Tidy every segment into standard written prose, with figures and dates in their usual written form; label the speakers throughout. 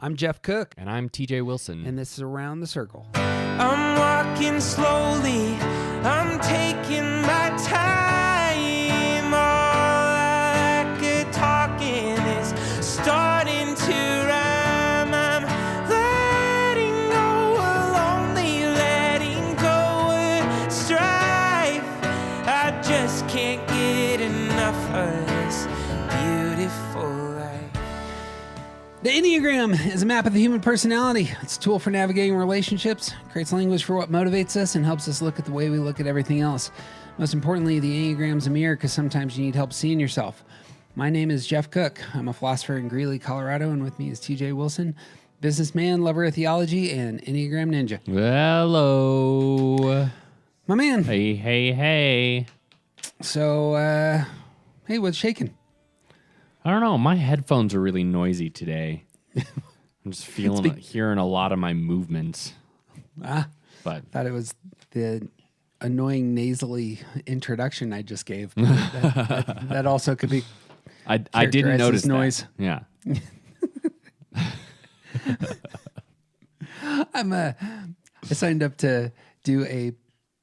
Speaker 1: I'm Jeff Cook,
Speaker 2: And I'm TJ Wilson.
Speaker 1: and this is Around the Circle.
Speaker 3: I'm walking slowly, I'm taking my time. All I could talking is starting to rhyme. I'm letting go of lonely, letting go of strife. I just can't get enough of this beautiful life.
Speaker 1: The Enneagram is a map of the human personality. It's a tool for navigating relationships, creates language for what motivates us, and helps us look at the way we look at everything else. Most importantly, the Enneagram's a mirror because sometimes you need help seeing yourself. My name is Jeff Cook. I'm a philosopher in Greeley, Colorado, and with me is TJ Wilson, businessman, lover of theology, and Enneagram ninja.
Speaker 2: Hello.
Speaker 1: My man.
Speaker 2: Hey.
Speaker 1: So, hey, what's shaking?
Speaker 2: I don't know. My headphones are really noisy today. I'm just hearing a lot of my movements. But
Speaker 1: Thought it was the annoying nasally introduction I just gave. That also could be.
Speaker 2: I didn't
Speaker 1: characterized
Speaker 2: notice
Speaker 1: as noise.
Speaker 2: That. Yeah.
Speaker 1: I signed up to do a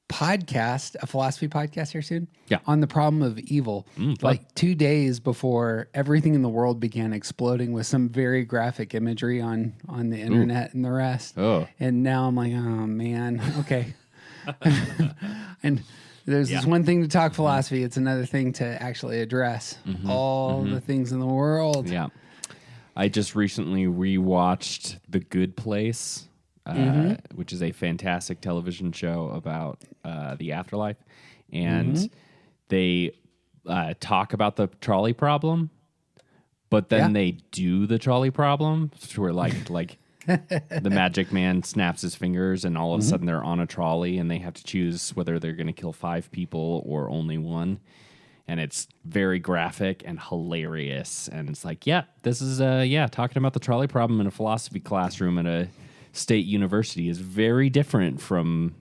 Speaker 1: podcast, a philosophy podcast here soon.
Speaker 2: Yeah.
Speaker 1: On the problem of evil. Like 2 days before everything in the world began exploding with some very graphic imagery on the internet and the rest.
Speaker 2: Oh.
Speaker 1: And now I'm like, oh man, okay. And there's this one thing to talk philosophy. It's another thing to actually address all the things in the world.
Speaker 2: Yeah. I just recently rewatched The Good Place, which is a fantastic television show about the afterlife. And they talk about the trolley problem, but then they do the trolley problem. So we're like the magic man snaps his fingers and all of a sudden they're on a trolley and they have to choose whether they're going to kill 5 people or only one. And it's very graphic and hilarious. And it's like, this is, talking about the trolley problem in a philosophy classroom at a state university is very different from,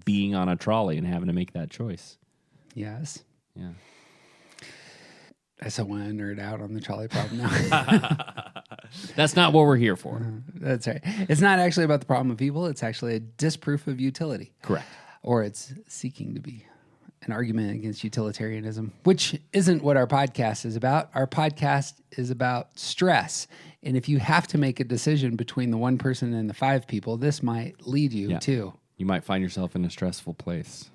Speaker 2: being on a trolley and having to make that choice.
Speaker 1: Yes.
Speaker 2: Yeah.
Speaker 1: I still want to nerd out on the trolley problem now.
Speaker 2: That's not what we're here for.
Speaker 1: That's right. It's not actually about the problem of evil. It's actually a disproof of utility.
Speaker 2: Correct.
Speaker 1: Or it's seeking to be an argument against utilitarianism, which isn't what our podcast is about. Our podcast is about stress. And if you have to make a decision between the one person and the 5 people, this might lead you to
Speaker 2: You might find yourself in a stressful place.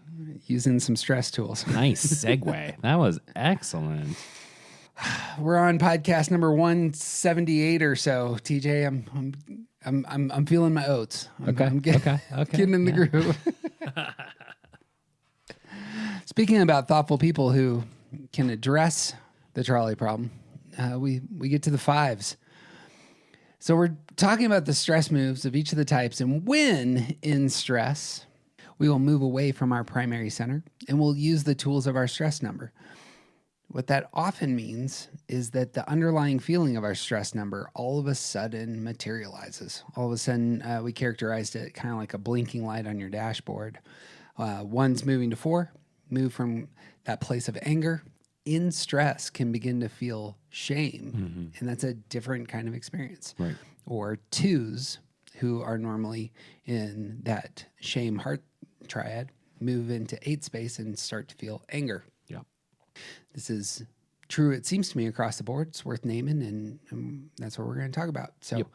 Speaker 1: using some stress tools.
Speaker 2: Nice segue. That was excellent.
Speaker 1: We're on podcast number 178 or so. TJ, I'm feeling my oats. I'm getting in the groove. Speaking about thoughtful people who can address the trolley problem, we get to the 5s. So we're talking about the stress moves of each of the types, and when in stress, we will move away from our primary center and we'll use the tools of our stress number. What that often means is that the underlying feeling of our stress number all of a sudden materializes. All of a sudden, we characterized it kind of like a blinking light on your dashboard. 1's moving to 4, move from that place of anger. In stress can begin to feel shame, and that's a different kind of experience.
Speaker 2: Right.
Speaker 1: Or 2s, who are normally in that shame heart triad, move into 8 space and start to feel anger.
Speaker 2: Yeah.
Speaker 1: This is true, it seems to me, across the board. It's worth naming, and that's what we're going to talk about. So,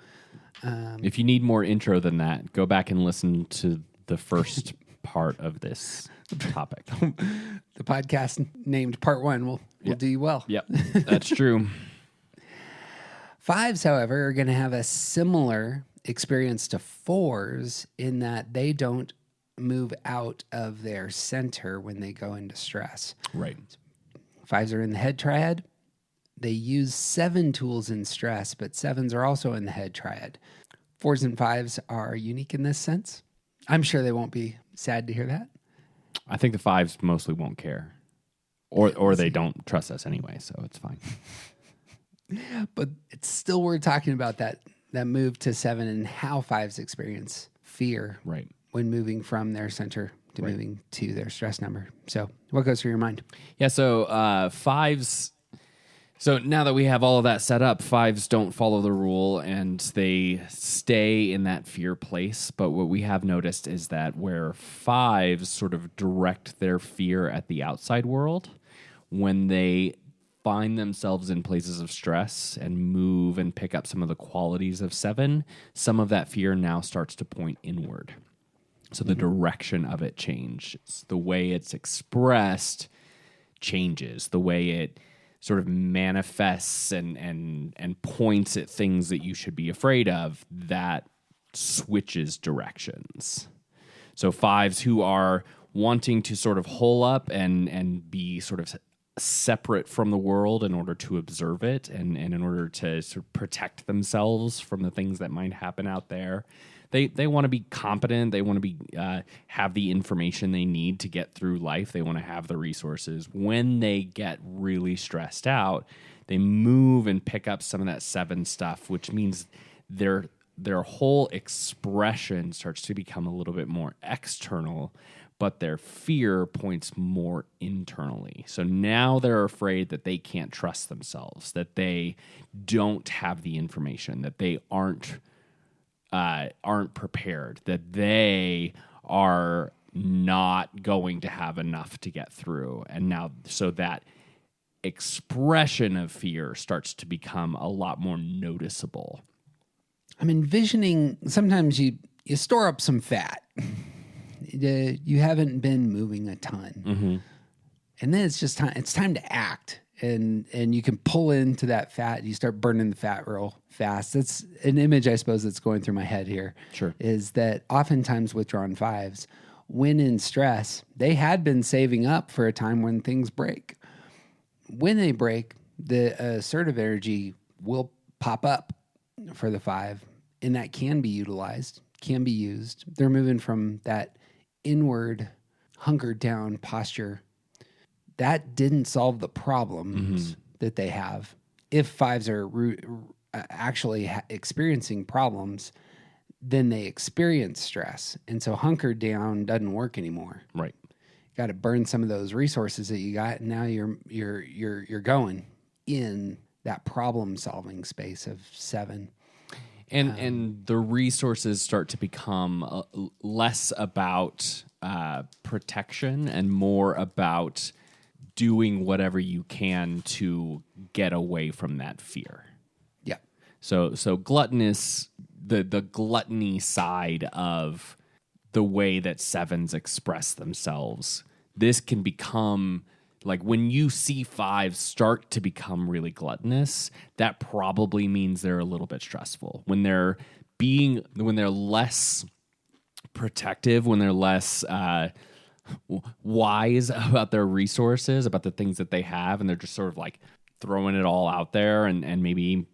Speaker 2: If you need more intro than that, go back and listen to the first part of this topic.
Speaker 1: the podcast named Part 1 will do you well.
Speaker 2: Yep, that's true.
Speaker 1: 5s, however, are going to have a similar experience to 4s in that they don't move out of their center when they go into stress.
Speaker 2: Right.
Speaker 1: 5s are in the head triad. They use 7 tools in stress, but 7s are also in the head triad. 4s and 5s are unique in this sense. I'm sure they won't be sad to hear that.
Speaker 2: I think the 5s mostly won't care. Or they don't trust us anyway, so it's fine.
Speaker 1: But it's still worth talking about that move to 7 and how 5s experience fear
Speaker 2: Right.
Speaker 1: when moving from their center to moving to their stress number. So what goes through your mind?
Speaker 2: Yeah, so 5s So now that we have all of that set up, fives don't follow the rule and they stay in that fear place. But what we have noticed is that where fives sort of direct their fear at the outside world, when they find themselves in places of stress and move and pick up some of the qualities of seven, some of that fear now starts to point inward. So the direction of it changes. The way it's expressed changes. The way it sort of manifests and points at things that you should be afraid of, that switches directions. So fives who are wanting to sort of hole up and be sort of separate from the world in order to observe it and in order to sort of protect themselves from the things that might happen out there. They want to be competent. They want to be have the information they need to get through life. They want to have the resources. When they get really stressed out, they move and pick up some of that seven stuff, which means their whole expression starts to become a little bit more external, but their fear points more internally. So now they're afraid that they can't trust themselves, that they don't have the information, that they aren't prepared, that they are not going to have enough to get through. And now, so that expression of fear starts to become a lot more noticeable.
Speaker 1: I'm envisioning sometimes you store up some fat. You haven't been moving a ton. And then it's just time. It's time to act. And you can pull into that fat. You start burning the fat real fast. That's an image, I suppose, that's going through my head here.
Speaker 2: Sure.
Speaker 1: Is that oftentimes withdrawn fives, when in stress, they had been saving up for a time when things break. When they break, the assertive energy will pop up for the five, and that can be utilized, can be used. They're moving from that inward, hunkered down posture. That didn't solve the problems that they have. If fives are actually experiencing problems, then they experience stress. And so hunkered down doesn't work anymore.
Speaker 2: Right.
Speaker 1: Got to burn some of those resources that you got, and now you're going in that problem solving space of seven.
Speaker 2: And the resources start to become less about protection and more about doing whatever you can to get away from that fear.
Speaker 1: Yeah.
Speaker 2: So gluttonous, the gluttony side of the way that sevens express themselves, this can become like when you see fives start to become really gluttonous, that probably means they're a little bit stressful. When they're less protective, when they're less wise about their resources, about the things that they have, and they're just sort of like throwing it all out there and maybe,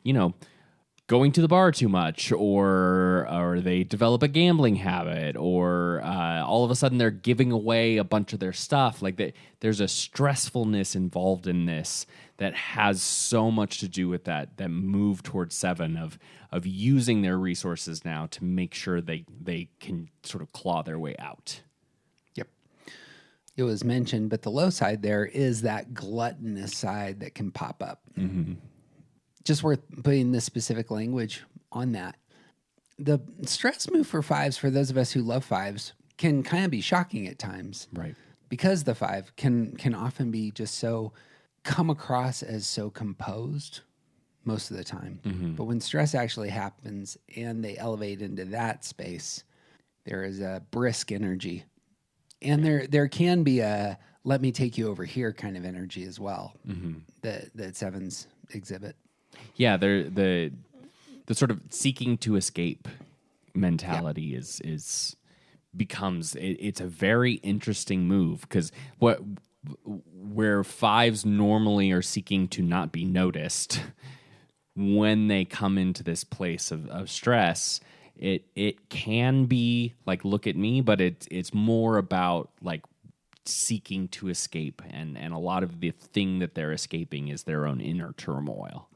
Speaker 2: going to the bar too much, or they develop a gambling habit, or all of a sudden they're giving away a bunch of their stuff. Like there's a stressfulness involved in this that has so much to do with that move towards seven of using their resources now to make sure they can sort of claw their way out.
Speaker 1: Yep. It was mentioned, but the low side there is that gluttonous side that can pop up. Mm-hmm. Just worth putting the specific language on that. The stress move for fives, for those of us who love fives, can kind of be shocking at times.
Speaker 2: Right.
Speaker 1: Because the five can often be just come across as so composed most of the time. Mm-hmm. But when stress actually happens and they elevate into that space, there is a brisk energy. And there can be a let me take you over here kind of energy as well that sevens exhibit.
Speaker 2: Yeah, the sort of seeking to escape mentality becomes it's a very interesting move, because where fives normally are seeking to not be noticed, when they come into this place of stress, it can be like, look at me, but it's more about like seeking to escape, and a lot of the thing that they're escaping is their own inner turmoil.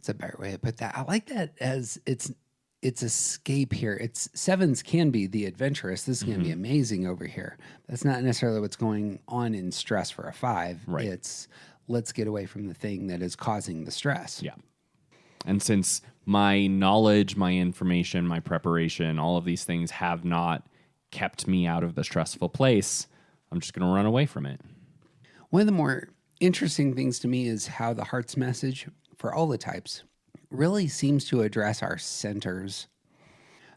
Speaker 1: It's a better way to put that. I like that as it's escape here. It's sevens can be the adventurous. This is going to be amazing over here. That's not necessarily what's going on in stress for a five.
Speaker 2: Right.
Speaker 1: It's let's get away from the thing that is causing the stress.
Speaker 2: Yeah. And since my knowledge, my information, my preparation, all of these things have not kept me out of the stressful place, I'm just going to run away from it.
Speaker 1: One of the more interesting things to me is how the heart's message for all the types really seems to address our centers.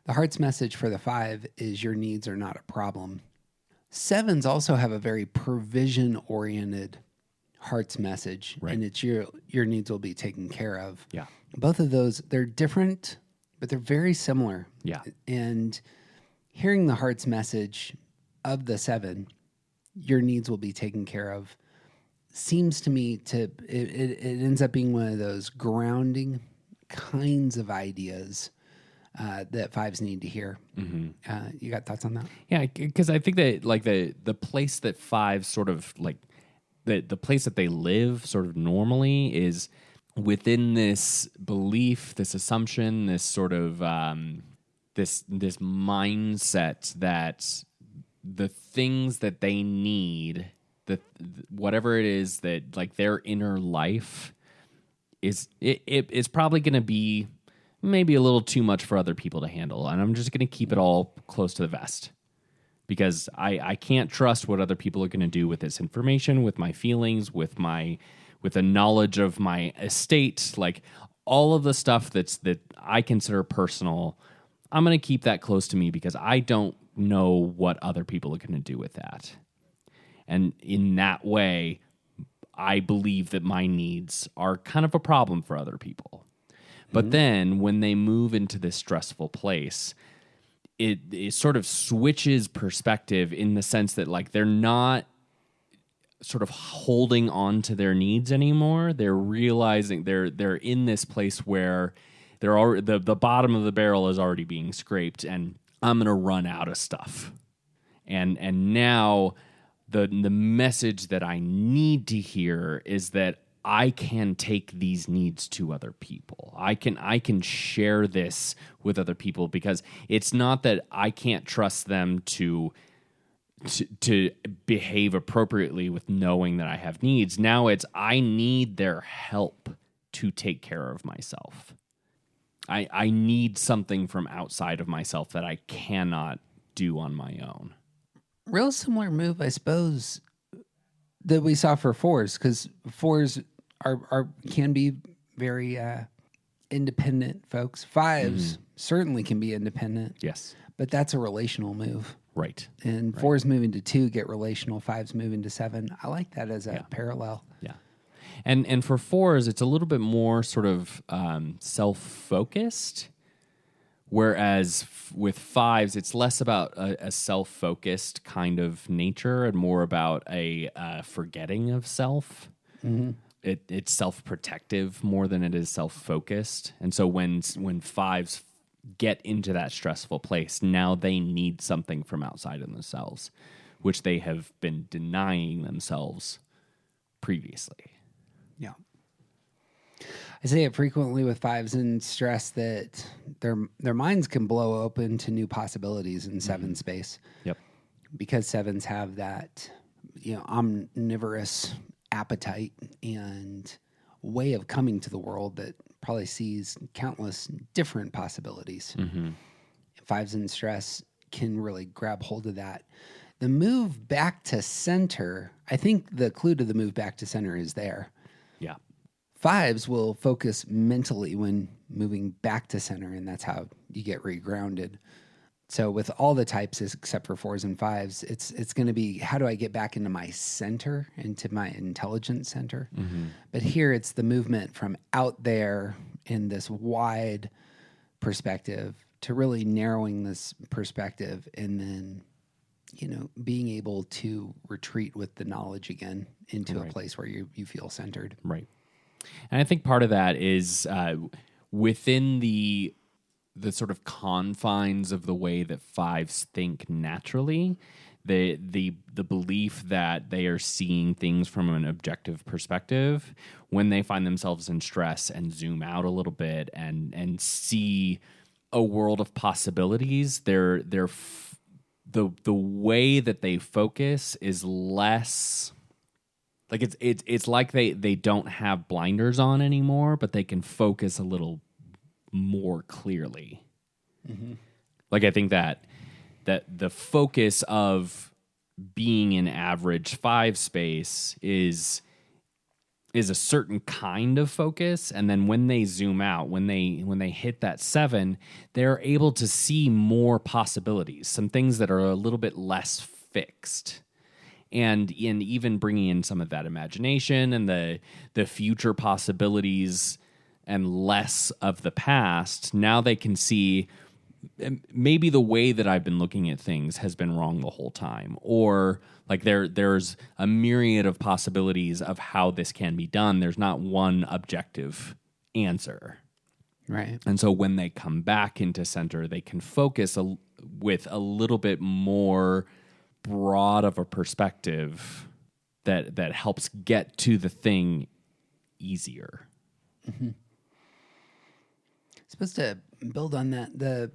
Speaker 1: The heart's message for the 5 is your needs are not a problem. 7s also have a very provision-oriented heart's message,
Speaker 2: Right.
Speaker 1: and it's your needs will be taken care of.
Speaker 2: Yeah.
Speaker 1: Both of those, they're different, but they're very similar.
Speaker 2: Yeah.
Speaker 1: And hearing the heart's message of the 7, your needs will be taken care of, seems to me it ends up being one of those grounding kinds of ideas that 5s need to hear. You got thoughts on that?
Speaker 2: Yeah, because I think that like the place that 5 sort of like the place that they live sort of normally is within this belief, this assumption, this sort of this mindset that the things that they need, whatever it is that like their inner life is, it's probably going to be maybe a little too much for other people to handle, and I'm just going to keep it all close to the vest because I can't trust what other people are going to do with this information, with my feelings, with the knowledge of my estate, like all of the stuff that I consider personal. I'm going to keep that close to me because I don't know what other people are going to do with that. And in that way, I believe that my needs are kind of a problem for other people. But then when they move into this stressful place, it sort of switches perspective in the sense that like they're not sort of holding on to their needs anymore. They're realizing they're in this place where they're already, the bottom of the barrel is already being scraped, and I'm going to run out of stuff. And now the message that I need to hear is that I can take these needs to other people. I can share this with other people because it's not that I can't trust them to behave appropriately with knowing that I have needs. Now it's I need their help to take care of myself. I need something from outside of myself that I cannot do on my own.
Speaker 1: Real similar move, I suppose, that we saw for 4s, because 4s can be very independent folks. 5s certainly can be independent.
Speaker 2: Yes.
Speaker 1: But that's a relational move.
Speaker 2: Right.
Speaker 1: And 4s moving to 2 get relational, 5s moving to 7. I like that as a parallel.
Speaker 2: Yeah. And for 4s, it's a little bit more sort of self-focused, whereas with 5s, it's less about a self-focused kind of nature and more about a forgetting of self. It's self-protective more than it is self-focused. And so when 5s get into that stressful place, now they need something from outside of themselves, which they have been denying themselves previously.
Speaker 1: Yeah. I say it frequently with 5s in stress that their minds can blow open to new possibilities in 7 space.
Speaker 2: Yep.
Speaker 1: Because 7s have that, omnivorous appetite and way of coming to the world that probably sees countless different possibilities. 5s in stress can really grab hold of that. The move back to center, I think the clue to the move back to center is there.
Speaker 2: Yeah.
Speaker 1: 5s will focus mentally when moving back to center, and that's how you get regrounded. So with all the types except for 4s and 5s, it's going to be, how do I get back into my center, into my intelligence center? But here it's the movement from out there in this wide perspective to really narrowing this perspective, and then, being able to retreat with the knowledge again into a place where you feel centered.
Speaker 2: Right. And I think part of that is within the sort of confines of the way that 5s think naturally, the belief that they are seeing things from an objective perspective, when they find themselves in stress and zoom out a little bit and see a world of possibilities, the way that they focus is less Like it's like they don't have blinders on anymore, but they can focus a little more clearly. Like I think that the focus of being in average 5 space is a certain kind of focus, and then when they zoom out, when they hit that 7, they're able to see more possibilities, some things that are a little bit less fixed. And in even bringing in some of that imagination and the future possibilities and less of the past, now they can see maybe the way that I've been looking at things has been wrong the whole time, or like there's a myriad of possibilities of how this can be done. There's not one objective answer.
Speaker 1: Right.
Speaker 2: And so when they come back into center, they can focus with a little bit more broad of a perspective that helps get to the thing easier.
Speaker 1: Supposed to build on that. The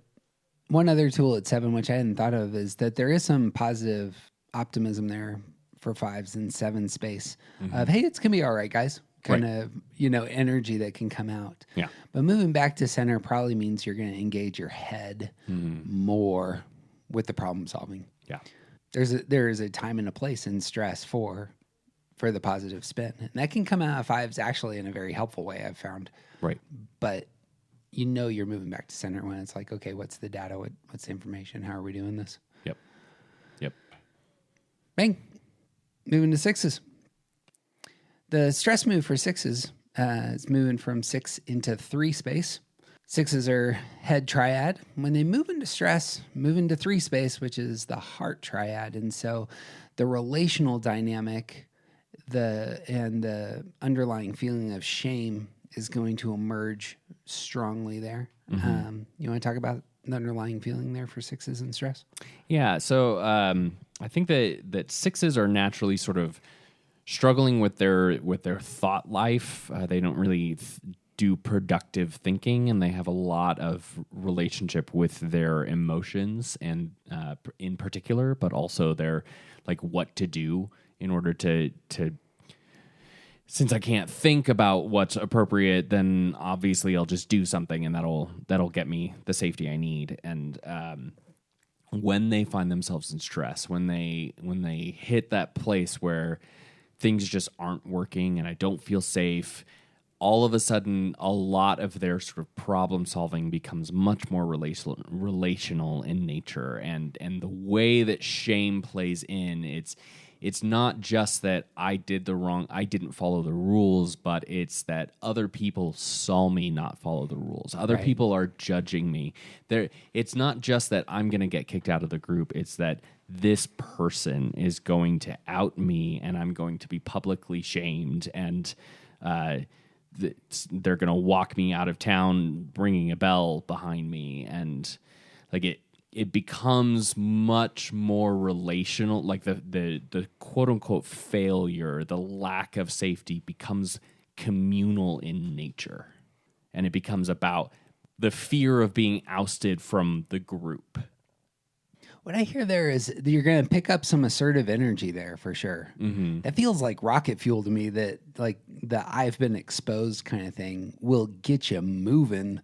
Speaker 1: one other tool at 7, which I hadn't thought of, is that there is some positive optimism there for 5s and 7 space of, hey, it's gonna be all right, guys. Kind of, energy that can come out.
Speaker 2: Yeah.
Speaker 1: But moving back to center probably means you're going to engage your head more with the problem solving.
Speaker 2: Yeah.
Speaker 1: There is a time and a place in stress for the positive spin. And that can come out of 5s actually in a very helpful way, I've found.
Speaker 2: Right.
Speaker 1: But you're moving back to center when it's like, okay, what's the data? What's the information? How are we doing this?
Speaker 2: Yep.
Speaker 1: Bang. Moving to 6s. The stress move for 6s is moving from 6 into 3 space. 6s are head triad. When they move into stress, move into 3 space, which is the heart triad. And so the relational dynamic, the underlying feeling of shame is going to emerge strongly there. You want to talk about the underlying feeling there for 6s and stress?
Speaker 2: Yeah. So I think that 6s are naturally sort of struggling with their thought life. They don't really do productive thinking, and they have a lot of relationship with their emotions, and in particular, but also their like what to do in order to. Since I can't think about what's appropriate, then obviously I'll just do something, and that'll get me the safety I need. And when they find themselves in stress, when they hit that place where things just aren't working and I don't feel safe, all of a sudden a lot of their sort of problem solving becomes much more relational in nature. And the way that shame plays in, it's not just that I didn't follow the rules, but it's that other people saw me not follow the rules. Other people are judging me. It's not just that I'm going to get kicked out of the group. It's that this person is going to out me, and I'm going to be publicly shamed, and they're going to walk me out of town, ringing a bell behind me, and like it becomes much more relational. Like the quote unquote failure, the lack of safety becomes communal in nature. And it becomes about the fear of being ousted from the group.
Speaker 1: What I hear there is that you're going to pick up some assertive energy there for sure. That feels like rocket fuel to me, that like the I've been exposed kind of thing will get you moving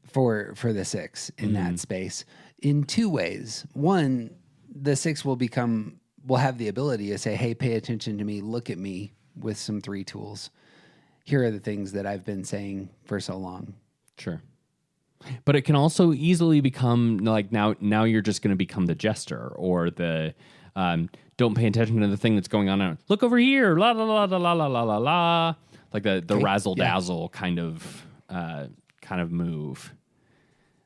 Speaker 1: for the 6 in that space in 2 ways. One, the 6 will have the ability to say, hey, pay attention to me, look at me with some 3 tools. Here are the things that I've been saying for so long.
Speaker 2: Sure. But it can also easily become like now you're just going to become the jester, or the don't pay attention to the thing that's going on. Look over here, la la la la la la la la la, like the razzle dazzle kind of move.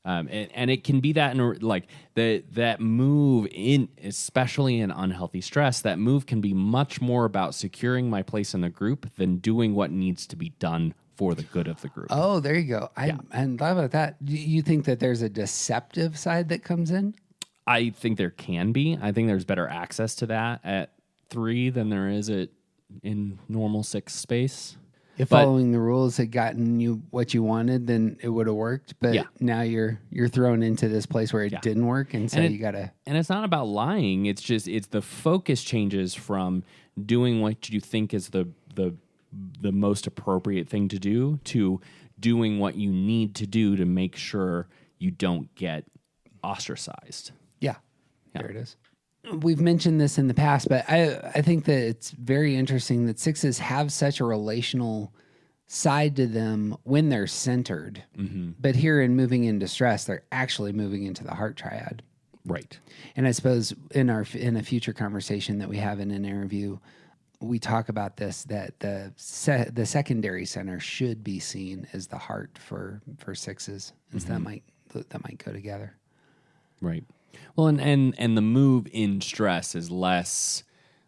Speaker 2: And it can be that in like that move in, especially in unhealthy stress, that move can be much more about securing my place in the group than doing what needs to be done for the good of the group.
Speaker 1: Oh, there you go. I hadn't thought about that. Do you think that there's a deceptive side that comes in?
Speaker 2: I think there can be. I think there's better access to that at 3 than there is in normal 6 space.
Speaker 1: If
Speaker 2: But-
Speaker 1: following the rules had gotten you what you wanted, then it would have worked. But
Speaker 2: Yeah.
Speaker 1: now you're thrown into this place where it didn't work, and so
Speaker 2: And
Speaker 1: you gotta.
Speaker 2: And it's not about lying. It's the focus changes from doing what you think is the most appropriate thing to do to doing what you need to do to make sure you don't get ostracized.
Speaker 1: Yeah, there it is. We've mentioned this in the past, but I think that it's very interesting that sixes have such a relational side to them when they're centered. But here in moving into stress, they're actually moving into the heart triad.
Speaker 2: Right.
Speaker 1: And I suppose in a future conversation that we have in an interview, we talk about this, that the secondary center should be seen as the heart for sixes. And so that might go together.
Speaker 2: Right. Well, and the move in stress is less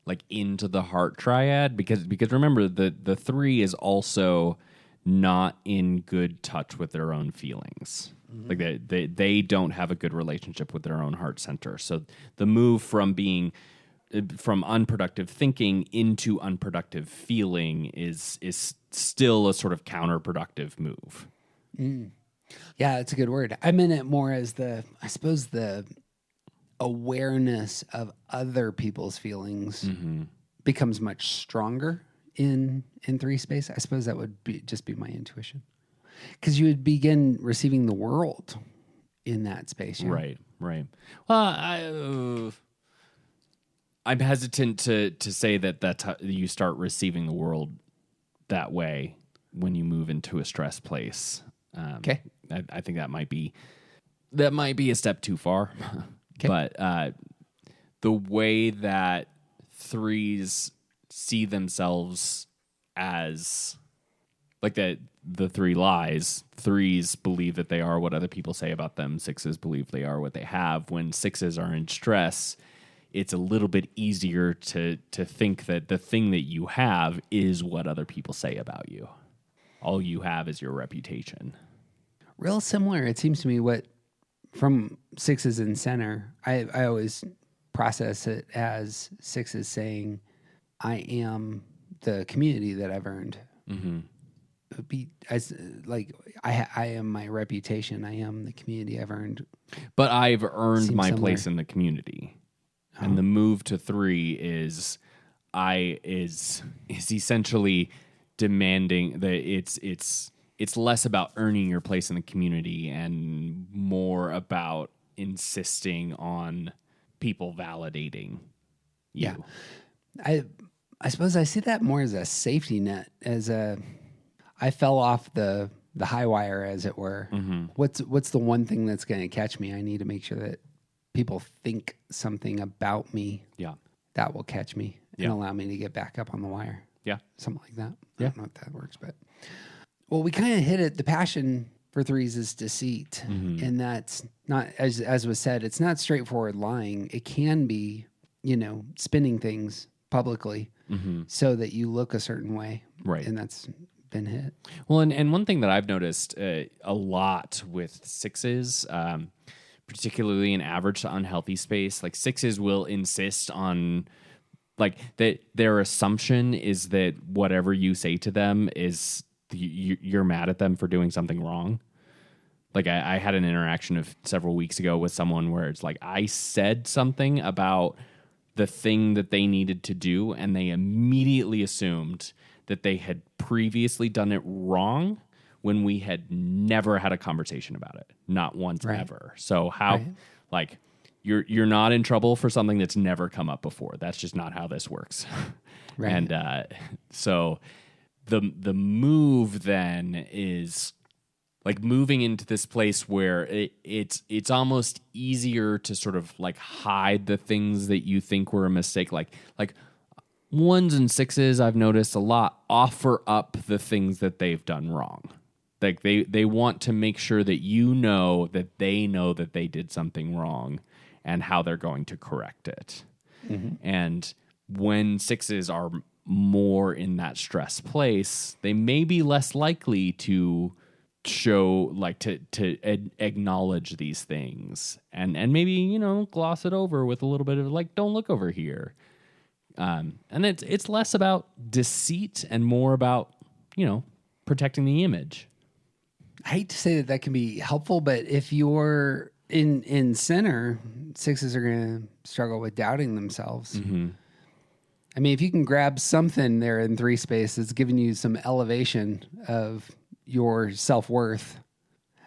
Speaker 2: like into the heart triad because remember the 3 is also not in good touch with their own feelings. Like they don't have a good relationship with their own heart center. So the move from being from unproductive thinking into unproductive feeling is still a sort of counterproductive move.
Speaker 1: Yeah, it's a good word. I meant it more as the awareness of other people's feelings becomes much stronger in 3 space. I suppose that would just be my intuition. Because you would begin receiving the world in that space. You know?
Speaker 2: Right. Well, I'm hesitant to say that's how you start receiving the world that way when you move into a stress place.
Speaker 1: Okay.
Speaker 2: I think that might be a step too far.
Speaker 1: Okay.
Speaker 2: But the way that 3s see themselves as like the 3 lies, 3s believe that they are what other people say about them. 6s believe they are what they have. When 6s are in stress, it's a little bit easier to think that the thing that you have is what other people say about you. All you have is your reputation.
Speaker 1: Real similar, it seems to me, what from 6s in center, I always process it as 6s saying, I am the community that I've earned.
Speaker 2: Mm-hmm.
Speaker 1: It would be as like I am my reputation. I am the community I've earned.
Speaker 2: But I've earned
Speaker 1: Seems
Speaker 2: my
Speaker 1: similar.
Speaker 2: place in the community. And the move to 3 is essentially demanding that it's less about earning your place in the community and more about insisting on people validating you.
Speaker 1: Yeah. I suppose I see that more as a safety net, I fell off the high wire, as it were.
Speaker 2: Mm-hmm.
Speaker 1: What's the one thing that's going to catch me? I need to make sure that people think something about me
Speaker 2: Yeah.
Speaker 1: that will catch me and
Speaker 2: Yeah.
Speaker 1: allow me to get back up on the wire.
Speaker 2: Yeah.
Speaker 1: Something like that.
Speaker 2: Yeah.
Speaker 1: I don't know if that works, but well, we kind of hit it. The passion for 3s is deceit, and that's not, as was said, it's not straightforward lying. It can be, spinning things publicly so that you look a certain way,
Speaker 2: Right.
Speaker 1: And that's been hit.
Speaker 2: Well, and one thing that I've noticed a lot with 6s, particularly in average to unhealthy space, like 6s will insist on like that their assumption is that whatever you say to them is you're mad at them for doing something wrong. Like I had an interaction of several weeks ago with someone where it's like I said something about the thing that they needed to do, and they immediately assumed that they had previously done it wrong when we had never had a conversation about it, not once ever. So how, like, you're not in trouble for something that's never come up before. That's just not how this works.
Speaker 1: Right.
Speaker 2: And so the move then is like moving into this place where it's almost easier to sort of like hide the things that you think were a mistake. Like 1s and 6s, I've noticed a lot, offer up the things that they've done wrong. Like they want to make sure that you know that they did something wrong and how they're going to correct it. Mm-hmm. And when 6s are more in that stress place, they may be less likely to show, like, to acknowledge these things and maybe, gloss it over with a little bit of like, don't look over here. And it's less about deceit and more about protecting the image.
Speaker 1: I hate to say that can be helpful, but if you're in center, sixes are going to struggle with doubting themselves. I mean, if you can grab something there in three space that's giving you some elevation of your self-worth,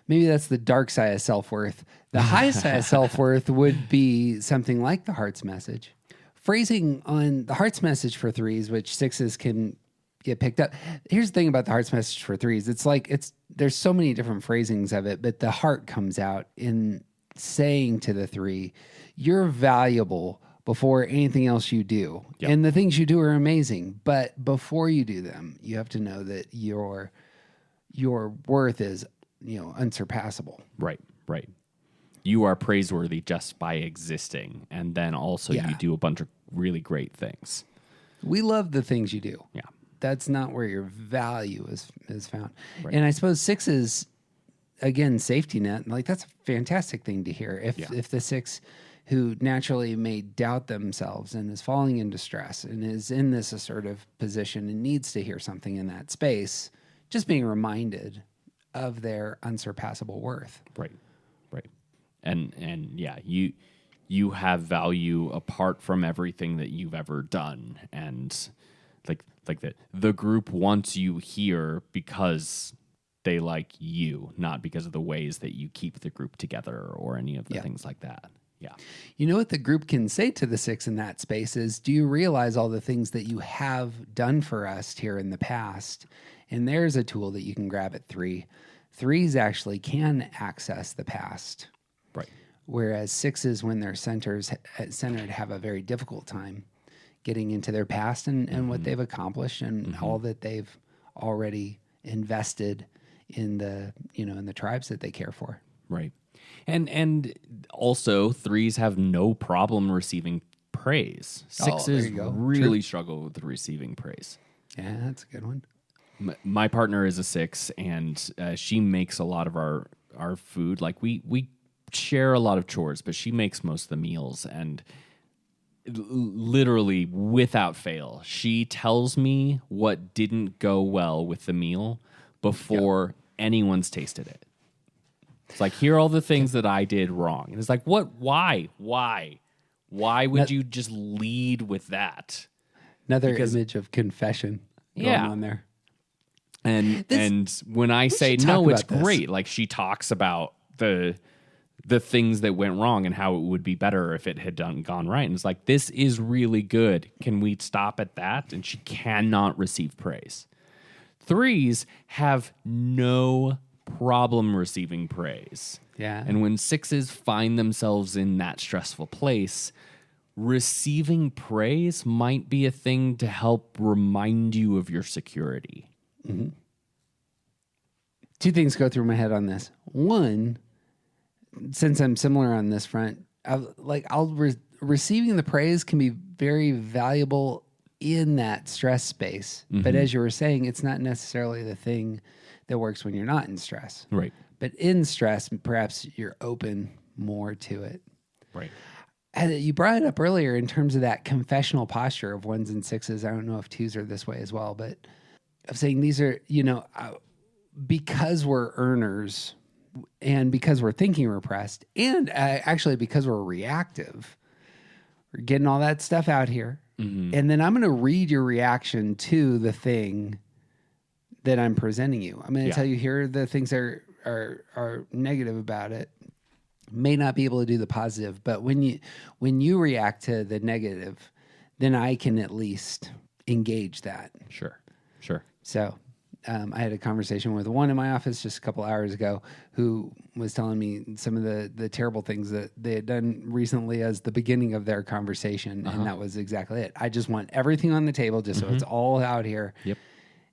Speaker 1: maybe that's the dark side of self-worth. The high side of self-worth would be something like the heart's message. Phrasing on the heart's message for threes, which sixes can get picked up. Here's the thing about the heart's message for threes. There's so many different phrasings of it, but the heart comes out in saying to the three, you're valuable before anything else you do.
Speaker 2: Yep.
Speaker 1: And the things you do are amazing, but before you do them, you have to know that your worth is, unsurpassable.
Speaker 2: Right. You are praiseworthy just by existing. And then also you do a bunch of really great things.
Speaker 1: We love the things you do.
Speaker 2: Yeah.
Speaker 1: That's not where your value is found.
Speaker 2: Right.
Speaker 1: And I suppose sixes, again, safety net, like that's a fantastic thing to hear. If the six who naturally may doubt themselves and is falling into stress and is in this assertive position and needs to hear something in that space, just being reminded of their unsurpassable worth.
Speaker 2: Right. And yeah, you have value apart from everything that you've ever done. And like the group wants you here because they like you, not because of the ways that you keep the group together or any of the things like that. Yeah.
Speaker 1: You know what the group can say to the six in that space is, do you realize all the things that you have done for us here in the past? And there's a tool that you can grab at three. Threes actually can access the past.
Speaker 2: Right.
Speaker 1: Whereas sixes, when they're centered, have a very difficult time getting into their past and what they've accomplished and all that they've already invested in the tribes that they care for.
Speaker 2: Right. And also threes have no problem receiving praise. Sixes really struggle with receiving praise.
Speaker 1: Yeah, that's a good one.
Speaker 2: My partner is a six, and she makes a lot of our food. Like we share a lot of chores, but she makes most of the meals, and literally without fail, she tells me what didn't go well with the meal before anyone's tasted it. It's like, here are all the things that I did wrong. And it's like, what? Why would you just lead with that?
Speaker 1: Another image of confession going on there.
Speaker 2: And when I say, no, it's great. Like, she talks about the things that went wrong and how it would be better if it had gone right. And it's like, this is really good. Can we stop at that? And she cannot receive praise. Threes have no problem receiving praise.
Speaker 1: Yeah.
Speaker 2: And when sixes find themselves in that stressful place, receiving praise might be a thing to help remind you of your security.
Speaker 1: Mm-hmm. Two things go through my head on this. One, since I'm similar on this front, receiving the praise can be very valuable in that stress space. Mm-hmm. But as you were saying, it's not necessarily the thing that works when you're not in stress.
Speaker 2: Right.
Speaker 1: But in stress, perhaps you're open more to it.
Speaker 2: Right.
Speaker 1: And you brought it up earlier in terms of that confessional posture of ones and sixes. I don't know if twos are this way as well, but of saying these are, because we're earners and because we're thinking repressed and actually because we're reactive, we're getting all that stuff out here. Mm-hmm. And then I'm going to read your reaction to the thing that I'm presenting you. I'm going to tell you, here are the things that are negative about it. May not be able to do the positive, but when you react to the negative, then I can at least engage that.
Speaker 2: Sure.
Speaker 1: So I had a conversation with one in my office just a couple hours ago who was telling me some of the terrible things that they had done recently as the beginning of their conversation. And that was exactly it. I just want everything on the table just so it's all out here.
Speaker 2: Yep.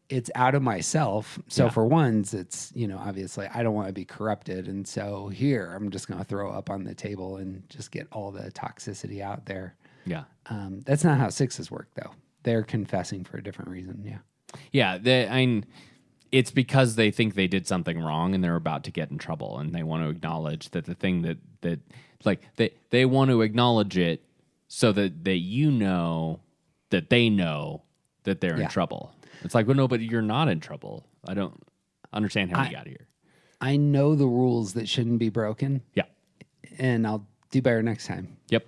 Speaker 1: It's out of myself. So for ones, it's, obviously I don't want to be corrupted. And so here I'm just going to throw up on the table and just get all the toxicity out there.
Speaker 2: Yeah.
Speaker 1: That's not how sixes work though. They're confessing for a different reason. Yeah.
Speaker 2: Yeah. It's because they think they did something wrong and they're about to get in trouble, and they want to acknowledge that the thing that they want to acknowledge it so that they know that they're in trouble. It's like, well, no, but you're not in trouble. I don't understand how you got here.
Speaker 1: I know the rules that shouldn't be broken,
Speaker 2: Yeah.
Speaker 1: and I'll do better next time.
Speaker 2: Yep.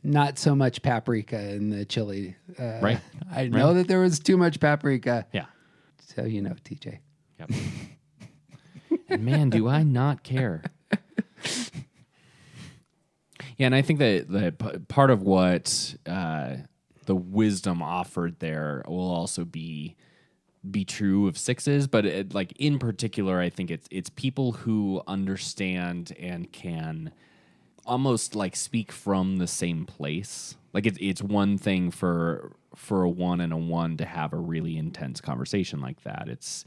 Speaker 1: Not so much paprika in the chili.
Speaker 2: Right.
Speaker 1: I know that there was too much paprika.
Speaker 2: Yeah.
Speaker 1: So, TJ.
Speaker 2: Yep. And man, do I not care. Yeah, and I think that part of what the wisdom offered there will also be true of sixes, but in particular, I think it's people who understand and can almost like speak from the same place. Like it's one thing for a 1 and a 1 to have a really intense conversation like that. It's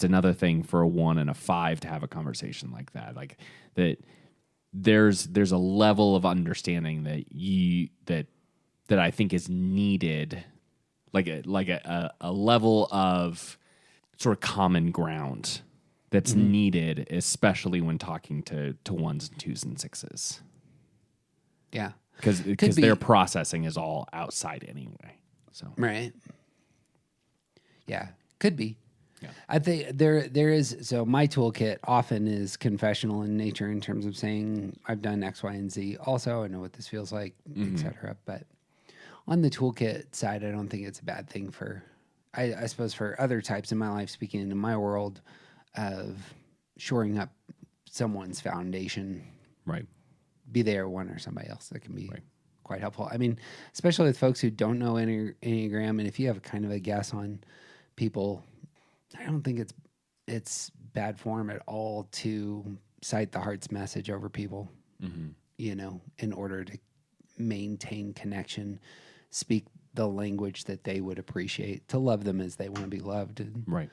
Speaker 2: another thing for a 1 and a 5 to have a conversation like that. Like that. There's a level of understanding that I think is needed, like a level of sort of common ground that's needed, especially when talking to 1s and 2s and 6s.
Speaker 1: Yeah.
Speaker 2: Because their processing is all outside anyway. So
Speaker 1: Right. Yeah. Could be.
Speaker 2: Yeah.
Speaker 1: I think there is. So my toolkit often is confessional in nature in terms of saying I've done X, Y, and Z. Also, I know what this feels like, etc. But on the toolkit side, I don't think it's a bad thing for, I suppose, for other types in my life, speaking into my world of shoring up someone's foundation.
Speaker 2: right.
Speaker 1: Be they a 1 or somebody else, that can be quite helpful. I mean, especially with folks who don't know Enneagram, and if you have kind of a guess on people, I don't think it's bad form at all to cite the heart's message over people, in order to maintain connection, speak the language that they would appreciate, to love them as they want to be loved.
Speaker 2: Right.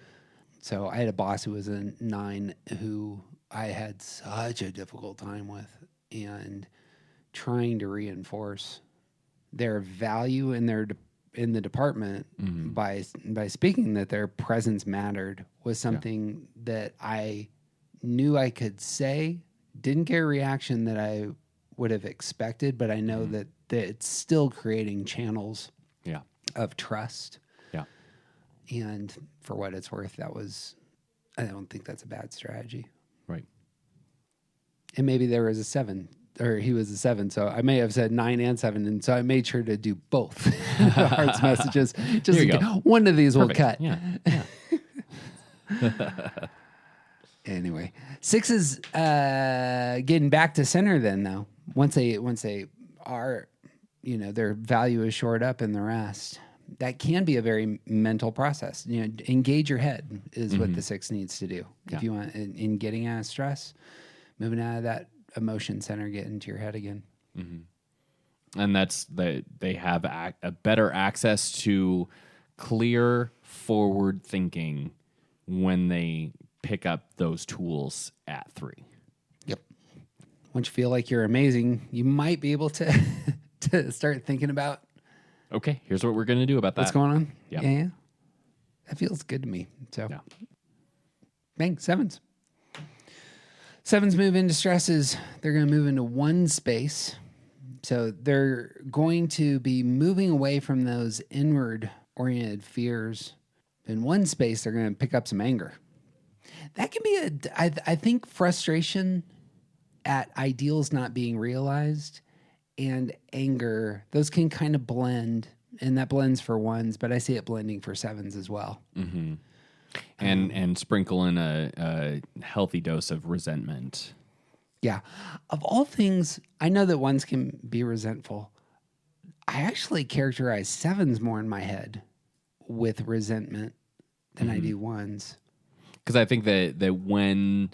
Speaker 1: So I had a boss who was a 9 who I had such a difficult time with, and trying to reinforce their value in the department by speaking that their presence mattered was something that I knew I could say, didn't get a reaction that I would have expected, but I know that it's still creating channels of trust.
Speaker 2: Yeah.
Speaker 1: And for what it's worth, I don't think that's a bad strategy.
Speaker 2: Right.
Speaker 1: And maybe there was a 7, or he was a 7. So I may have said 9 and 7. And so I made sure to do both heart's messages. Just in case. One of these will cut.
Speaker 2: Yeah.
Speaker 1: Anyway, 6 is getting back to center then, though. Once they are, their value is shored up in the rest. That can be a very mental process. Engage your head is what the 6 needs to do. If you want, in getting out of stress, moving out of that emotion center, get into your head again.
Speaker 2: And that's they have a better access to clear forward thinking when they pick up those tools at 3.
Speaker 1: Yep. Once you feel like you're amazing, you might be able to to start thinking about,
Speaker 2: okay, here's what we're going to do about that.
Speaker 1: what's going on.
Speaker 2: Yep.
Speaker 1: Yeah. That feels good to me. So,
Speaker 2: Yeah.
Speaker 1: bang, 7s. 7s move into stresses. They're going to move into 1 space. So they're going to be moving away from those inward-oriented fears. In 1 space, they're going to pick up some anger. That can be I think frustration at ideals not being realized and anger, those can kind of blend, and that blends for 1s, but I see it blending for 7s as well.
Speaker 2: Mm-hmm. And sprinkle in a healthy dose of resentment.
Speaker 1: Yeah. Of all things, I know that 1s can be resentful. I actually characterize 7s more in my head with resentment than I do 1s.
Speaker 2: Because I think that when,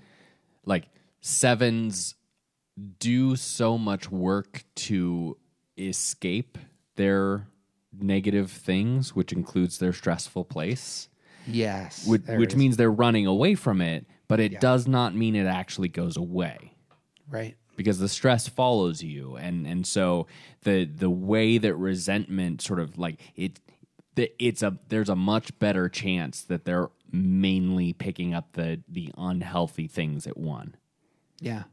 Speaker 2: like, 7s do so much work to escape their negative things, which includes their stressful place.
Speaker 1: Yes.
Speaker 2: Which means they're running away from it, but it does not mean it actually goes away.
Speaker 1: Right.
Speaker 2: Because the stress follows you. And so the way that resentment sort of like there's a much better chance that they're mainly picking up the unhealthy things at 1.
Speaker 1: Yeah.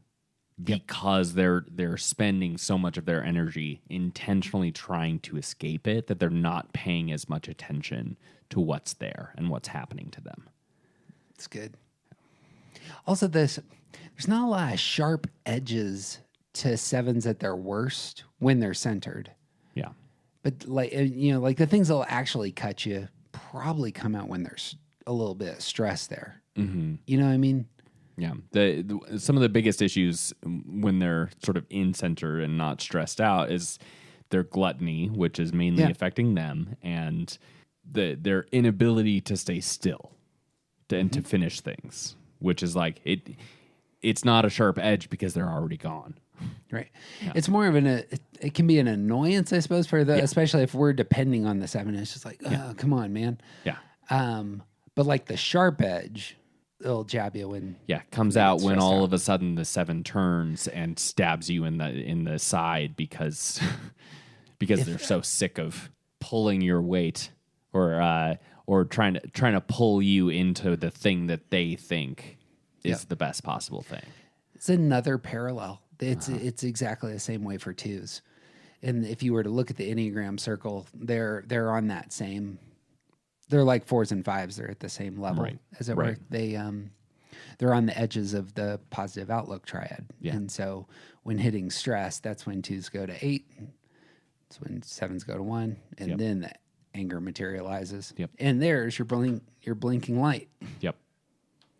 Speaker 2: because they're spending so much of their energy intentionally trying to escape it that they're not paying as much attention to what's there and what's happening to them.
Speaker 1: It's good. Also, there's not a lot of sharp edges to sevens at their worst when they're centered.
Speaker 2: Yeah.
Speaker 1: But like the things that'll actually cut you probably come out when there's a little bit of stress there. Mm-hmm. You know what I mean?
Speaker 2: Yeah. Some of the biggest issues when they're sort of in center and not stressed out is their gluttony, which is mainly affecting them, and their inability to stay still and to finish things, which is like it's not a sharp edge because they're already gone.
Speaker 1: Right. Yeah. It's more of it can be an annoyance, I suppose, for especially if we're depending on the seven. It's just like, oh, come on, man.
Speaker 2: Yeah.
Speaker 1: But like the sharp edge, it'll jab you when
Speaker 2: comes out when all of a sudden the seven turns and stabs you in the side because they're so sick of pulling your weight or trying to pull you into the thing that they think is the best possible thing.
Speaker 1: It's another parallel. It's exactly the same way for twos. And if you were to look at the Enneagram circle, they're on that same. They're like fours and fives. They're at the same level, as it were. They're on the edges of the positive outlook triad. Yeah. And so when hitting stress, that's when twos go to 8. That's when sevens go to 1, and then the anger materializes. Yep. And there's your blinking light.
Speaker 2: Yep.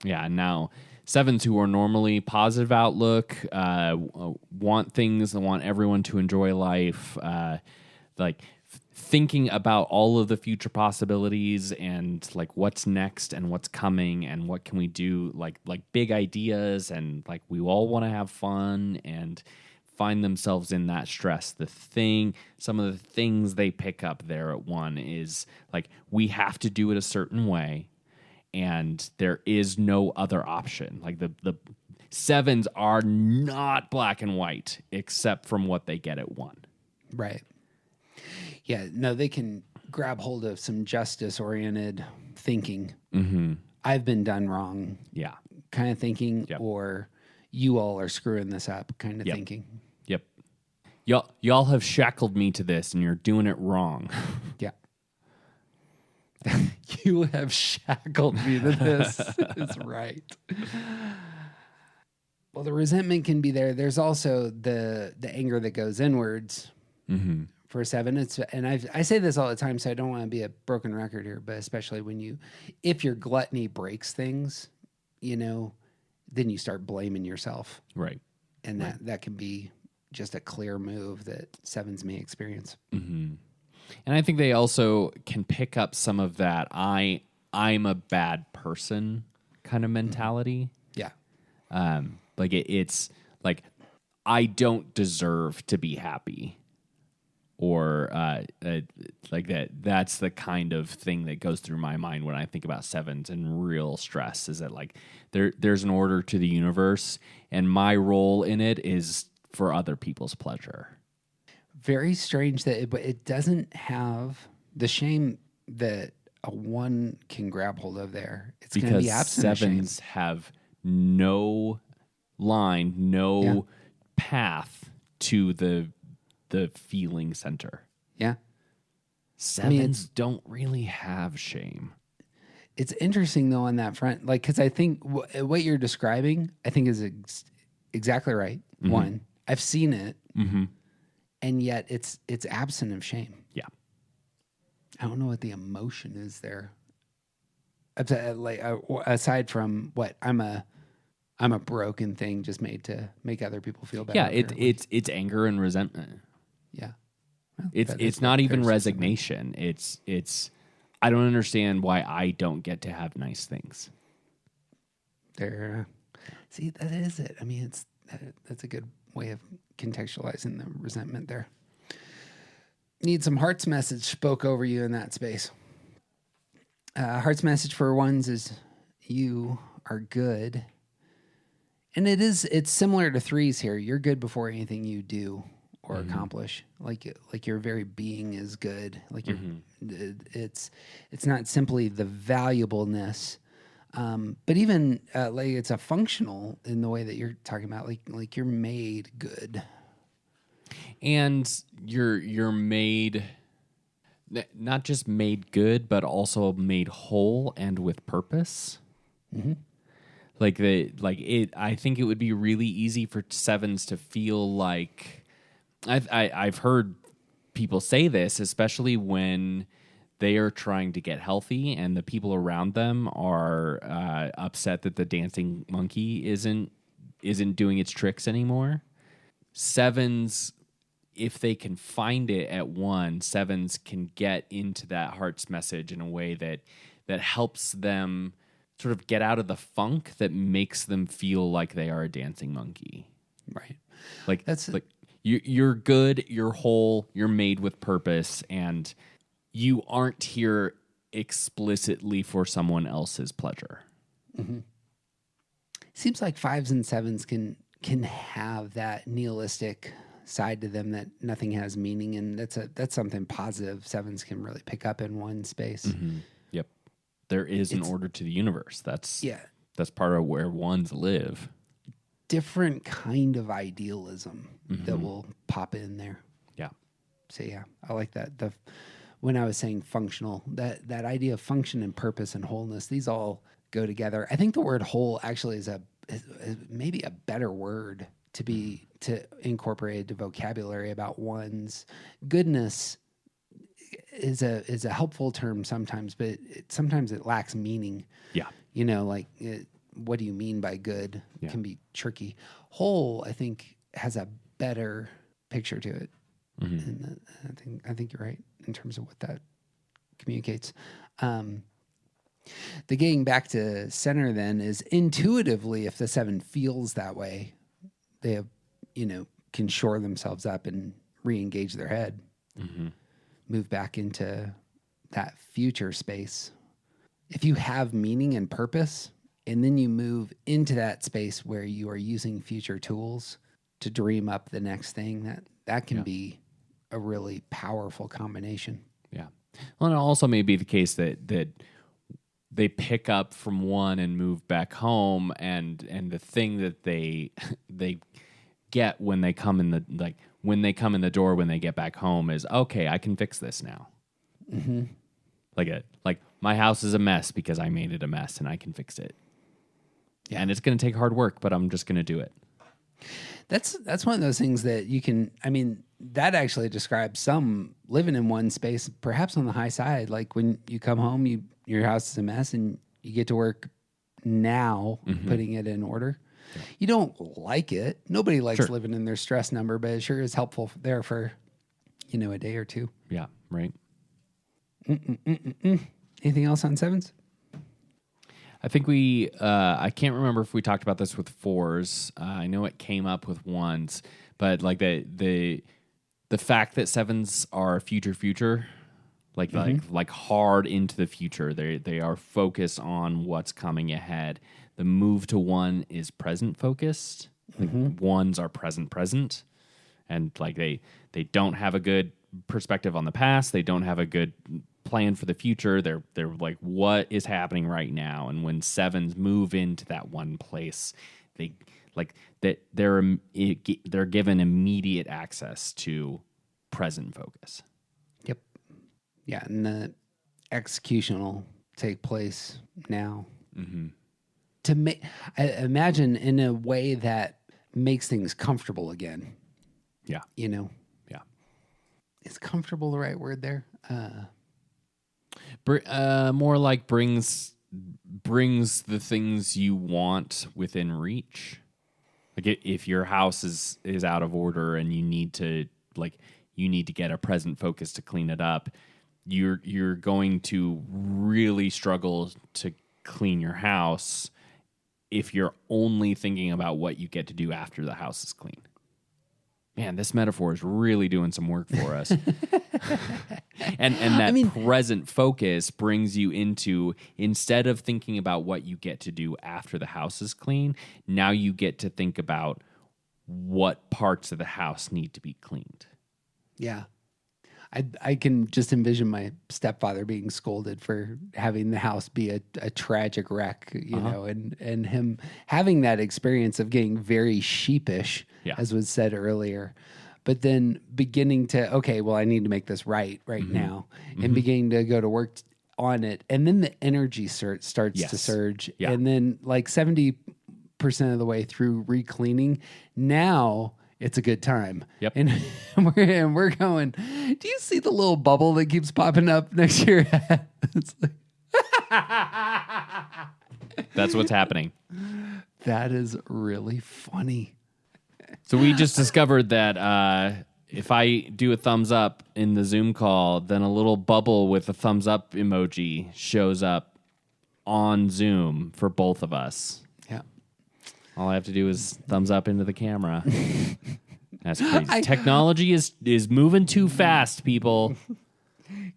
Speaker 2: Yeah. And now sevens who are normally positive outlook, want things, want everyone to enjoy life, thinking about all of the future possibilities and like what's next and what's coming and what can we do, like big ideas, and like we all want to have fun and find themselves in that stress. Some of the things they pick up there at 1 is like, we have to do it a certain way and there is no other option. Like the sevens are not black and white except from what they get at 1.
Speaker 1: Right. Yeah, no, they can grab hold of some justice-oriented thinking. Mm-hmm. I've been done wrong.
Speaker 2: Yeah.
Speaker 1: Kind of thinking, or you all are screwing this up kind of thinking.
Speaker 2: Yep. Y'all have shackled me to this and you're doing it wrong.
Speaker 1: Yeah. You have shackled me to this. It's right. Well, the resentment can be there. There's also the anger that goes inwards. Mm-hmm. For a 7, I say this all the time, so I don't want to be a broken record here, but especially if your gluttony breaks things, then you start blaming yourself.
Speaker 2: Right.
Speaker 1: And that can be just a clear move that 7s may experience.
Speaker 2: Mm-hmm. And I think they also can pick up some of that I'm a bad person kind of mentality.
Speaker 1: Yeah.
Speaker 2: It's like, I don't deserve to be happy. Or like that. That's the kind of thing that goes through my mind when I think about 7s and real stress. Is that like there's an order to the universe, and my role in it is for other people's pleasure.
Speaker 1: Very strange that it doesn't have the shame that a 1 can grab hold of there. It's going to be absent of shame.
Speaker 2: Sevens have no line, no path to the feeling center.
Speaker 1: Yeah.
Speaker 2: Sevens don't really have shame.
Speaker 1: It's interesting though on that front, like, because I think what you're describing, I think is exactly right. Mm-hmm. 1, I've seen it, and yet it's absent of shame.
Speaker 2: Yeah.
Speaker 1: I don't know what the emotion is there. Aside from what I'm a broken thing just made to make other people feel better.
Speaker 2: Yeah, it's anger and resentment.
Speaker 1: Yeah.
Speaker 2: Well, it's not even resignation. It's I don't understand why I don't get to have nice things.
Speaker 1: See, that is it. I mean, that's a good way of contextualizing the resentment there. Need some Heart's message spoke over you in that space. Heart's message for 1s is you are good. And it's similar to 3s here. You're good before anything you do or accomplish. Like your very being is good. Like it's not simply the valuableness But even like it's a functional in the way that you're talking about, like you're made good.
Speaker 2: And you're made not just made good, but also made whole and with purpose. I think it would be really easy for sevens to feel like I've heard people say this, especially when they are trying to get healthy and the people around them are upset that the dancing monkey isn't doing its tricks anymore. Sevens, if they can find it at one, sevens can get into that heart's message in a way that helps them sort of get out of the funk that makes them feel like they are a dancing monkey.
Speaker 1: Right.
Speaker 2: Like you're good, you're whole, you're made with purpose, and you aren't here explicitly for someone else's pleasure.
Speaker 1: Seems like fives and sevens can have that nihilistic side to them that nothing has meaning, and that's something positive sevens can really pick up in one space.
Speaker 2: Yep. There is an order to the universe. That's part of where ones live.
Speaker 1: Different kind of idealism that will pop in there.
Speaker 2: Yeah.
Speaker 1: So yeah, I like that. When I was saying functional, that idea of function and purpose and wholeness, these all go together. I think the word whole actually is maybe a better word to incorporate into vocabulary about one's goodness. Is a helpful term sometimes, but sometimes it lacks meaning.
Speaker 2: Yeah.
Speaker 1: What do you mean by good?
Speaker 2: Yeah.
Speaker 1: Can be tricky. Whole, I think, has a better picture to it. And I think you're right in terms of what that communicates. The getting back to center then is intuitively, if the seven feels that way, they have, can shore themselves up and re-engage their head, move back into that future space. If you have meaning and purpose, and then you move into that space where you are using future tools to dream up the next thing, that can be a really powerful combination.
Speaker 2: Yeah. Well, and it also may be the case that they pick up from one and move back home, and the thing that they get when they come in the door when they get back home is, okay, I can fix this now. Like my house is a mess because I made it a mess and I can fix it. Yeah. And it's going to take hard work, but I'm just going to do it.
Speaker 1: That's one of those things that you can, that actually describes some living in one space, perhaps on the high side. Like when you come home, your house is a mess and you get to work now putting it in order. Yeah. You don't like it. Nobody likes living in their stress number, but it sure is helpful there for, a day or two.
Speaker 2: Yeah, right.
Speaker 1: Anything else on sevens?
Speaker 2: I think I can't remember if we talked about this with fours. I know it came up with ones, but like the fact that sevens are future, like hard into the future. They are focused on what's coming ahead. The move to one is present focused. Like ones are present, and like they don't have a good perspective on the past. They don't have a good plan for the future. They're like, what is happening right now? And when sevens move into that one place, they're given immediate access to present focus.
Speaker 1: Yep. Yeah, and the execution will take place now. To I imagine in a way that makes things comfortable again.
Speaker 2: Yeah.
Speaker 1: Yeah. Is comfortable the right word there?
Speaker 2: More like brings the things you want within reach. Like if your house is out of order and you need to get a present focus to clean it up, you're going to really struggle to clean your house if you're only thinking about what you get to do after the house is clean. Man, this metaphor is really doing some work for us. and that present focus brings you into, instead of thinking about what you get to do after the house is clean, now you get to think about what parts of the house need to be cleaned.
Speaker 1: Yeah. I can just envision my stepfather being scolded for having the house be a tragic wreck, you know, and him having that experience of getting very sheepish, as was said earlier, but then beginning to, okay, well, I need to make this right now, and beginning to go to work on it. And then the energy starts to surge.
Speaker 2: Yeah.
Speaker 1: And then like 70% of the way through re-cleaning, now it's a good time.
Speaker 2: Yep.
Speaker 1: And we're going, do you see the little bubble that keeps popping up next to your head? It's like,
Speaker 2: That's what's happening.
Speaker 1: that is really funny.
Speaker 2: So we just discovered that if I do a thumbs up in the Zoom call, then a little bubble with a thumbs up emoji shows up on Zoom for both of us.
Speaker 1: Yeah.
Speaker 2: All I have to do is thumbs up into the camera. That's crazy. Technology is moving too fast, people.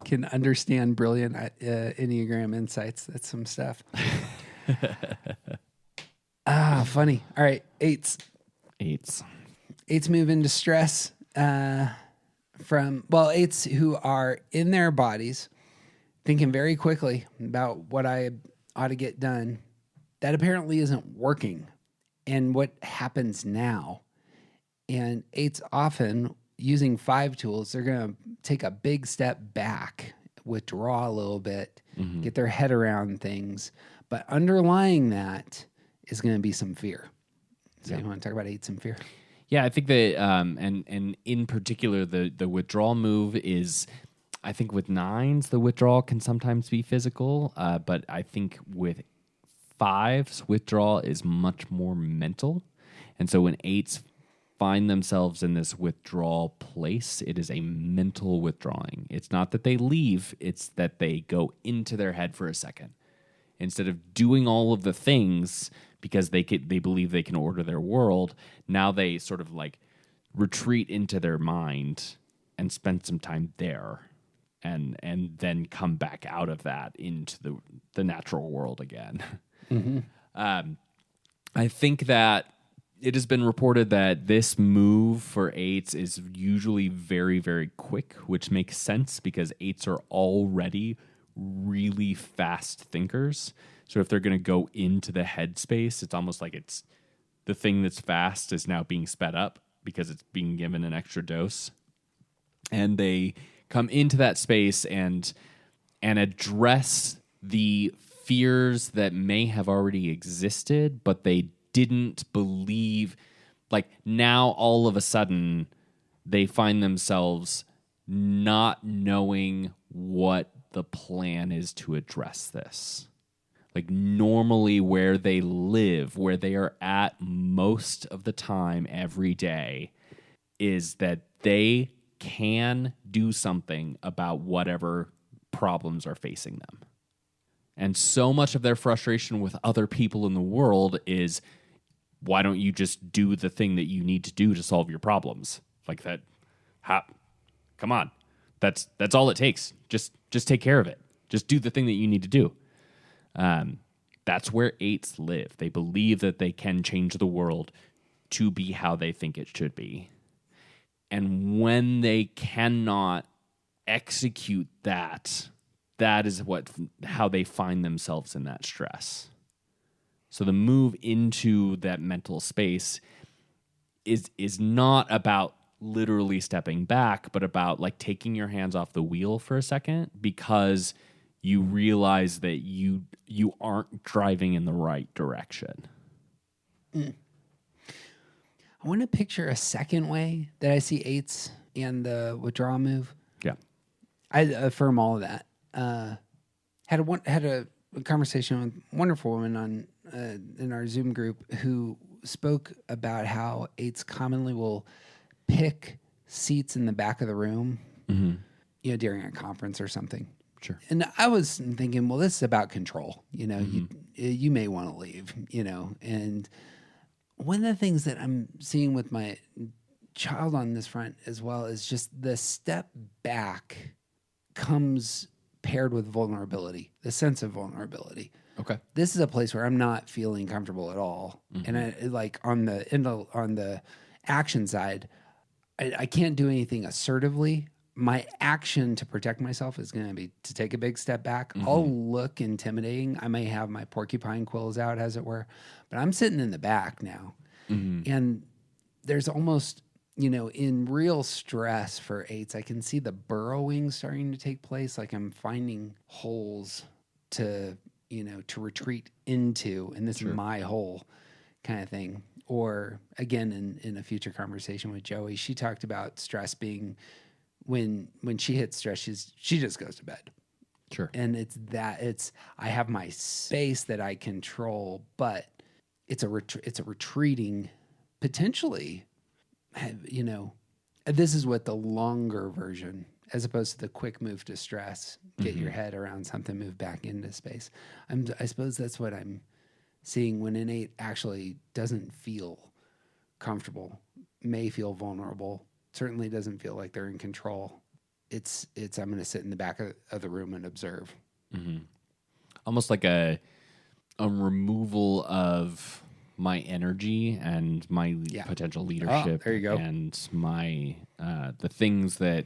Speaker 1: Can understand brilliant Enneagram insights. That's some stuff. Funny. All right. Eights move into stress eights who are in their bodies thinking very quickly about what I ought to get done. That apparently isn't working. And what happens now? And eights often using 5 tools, they're going to take a big step back, withdraw a little bit, get their head around things. But underlying that is going to be some fear. So you want to talk about eights and fear?
Speaker 2: Yeah, I think that, and in particular, the withdrawal move is, I think with 9s, the withdrawal can sometimes be physical, but I think with 5s, withdrawal is much more mental. And so when 8s find themselves in this withdrawal place, it is a mental withdrawing. It's not that they leave, it's that they go into their head for a second. Instead of doing all of the things because they believe they can order their world, now they sort of like retreat into their mind and spend some time there, and then come back out of that into the natural world again. I think that it has been reported that this move for 8s is usually very, very quick, which makes sense because 8s are already really fast thinkers. So if they're going to go into the headspace, it's almost like it's the thing that's fast is now being sped up because it's being given an extra dose. And they come into that space and address the fears that may have already existed, but they didn't believe. Like now all of a sudden they find themselves not knowing what the plan is to address this. Like normally where they live, where they are at most of the time every day, is that they can do something about whatever problems are facing them. And so much of their frustration with other people in the world is, why don't you just do the thing that you need to do to solve your problems? Like that, come on. That's all it takes. Just take care of it. Just do the thing that you need to do. That's where 8s live. They believe that they can change the world to be how they think it should be. And when they cannot execute that is how they find themselves in that stress. So the move into that mental space is not about literally stepping back, but about like taking your hands off the wheel for a second, because you realize that you aren't driving in the right direction.
Speaker 1: I want to picture a second way that I see 8s and the withdrawal move.
Speaker 2: Yeah.
Speaker 1: I affirm all of that. Had a conversation with a wonderful woman on in our Zoom group who spoke about how 8s commonly will pick seats in the back of the room, during a conference or something.
Speaker 2: Sure.
Speaker 1: And I was thinking, well, this is about control. You may want to leave, and one of the things that I'm seeing with my child on this front as well is just the step back comes paired with vulnerability, the sense of vulnerability.
Speaker 2: Okay.
Speaker 1: This is a place where I'm not feeling comfortable at all. And on the action side, I can't do anything assertively. my action to protect myself is going to be to take a big step back. I'll look intimidating. I may have my porcupine quills out, as it were, but I'm sitting in the back now. And there's almost, in real stress for eights, I can see the burrowing starting to take place. Like I'm finding holes to retreat into, and this is my hole kind of thing. Or again, in a future conversation with Joey, she talked about stress being when she hits stress, she just goes to bed.
Speaker 2: Sure.
Speaker 1: And I have my space that I control, but it's a retreating, potentially, this is what the longer version, as opposed to the quick move to stress, get your head around something, move back into space. I suppose that's what I'm seeing when an 8 actually doesn't feel comfortable, may feel vulnerable, certainly doesn't feel like they're in control. It's I'm going to sit in the back of the room and observe.
Speaker 2: Almost like a removal of my energy and my potential leadership.
Speaker 1: There you go.
Speaker 2: And my the things that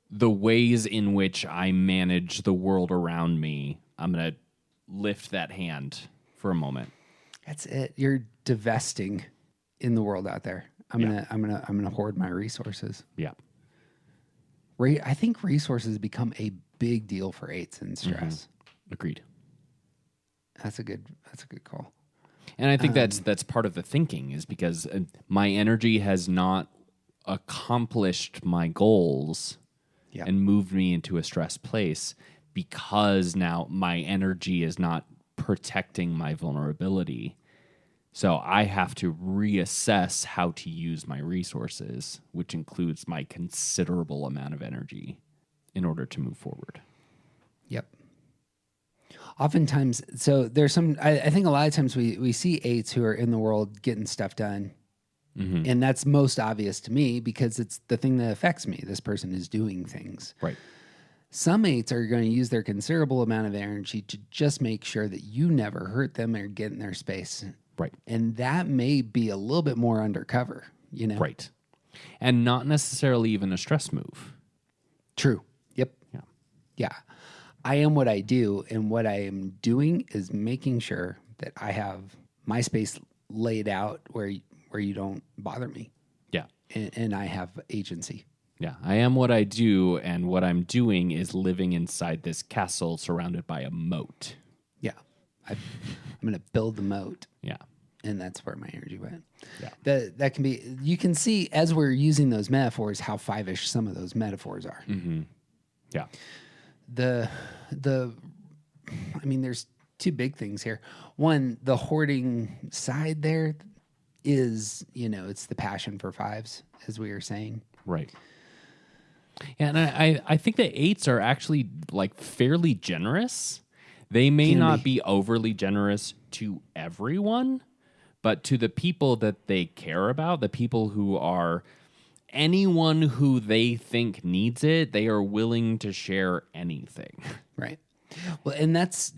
Speaker 2: the ways in which I manage the world around me. I'm going to lift that hand for a moment.
Speaker 1: That's it. You're divesting in the world out there. I'm gonna hoard my resources.
Speaker 2: Yeah.
Speaker 1: I think resources become a big deal for 8s in stress.
Speaker 2: Agreed.
Speaker 1: That's a good call.
Speaker 2: And I think that's part of the thinking, is because my energy has not accomplished my goals and moved me into a stressed place, because now my energy is not protecting my vulnerability. So I have to reassess how to use my resources, which includes my considerable amount of energy, in order to move forward.
Speaker 1: Yep. Oftentimes, so there's I think a lot of times we see 8s who are in the world getting stuff done. And that's most obvious to me because it's the thing that affects me. This person is doing things.
Speaker 2: Right.
Speaker 1: Some 8s are going to use their considerable amount of energy to just make sure that you never hurt them or get in their space.
Speaker 2: Right.
Speaker 1: And that may be a little bit more undercover,
Speaker 2: Right. And not necessarily even a stress move.
Speaker 1: True. Yep.
Speaker 2: Yeah.
Speaker 1: I am what I do, and what I am doing is making sure that I have my space laid out where you don't bother me.
Speaker 2: Yeah.
Speaker 1: And I have agency.
Speaker 2: Yeah. I am what I do, and what I'm doing is living inside this castle surrounded by a moat.
Speaker 1: Yeah. I'm going to build the moat.
Speaker 2: Yeah.
Speaker 1: And that's where my energy went.
Speaker 2: Yeah.
Speaker 1: That can be, you can see as we're using those metaphors, how 5-ish some of those metaphors are.
Speaker 2: Yeah.
Speaker 1: There's two big things here. One, the hoarding side there is, it's the passion for 5s, as we were saying.
Speaker 2: Right. Yeah, and I think that 8s are actually like fairly generous. They may not be overly generous to everyone, but to the people that they care about, the people who are anyone who they think needs it, they are willing to share anything.
Speaker 1: Right. Well, and that's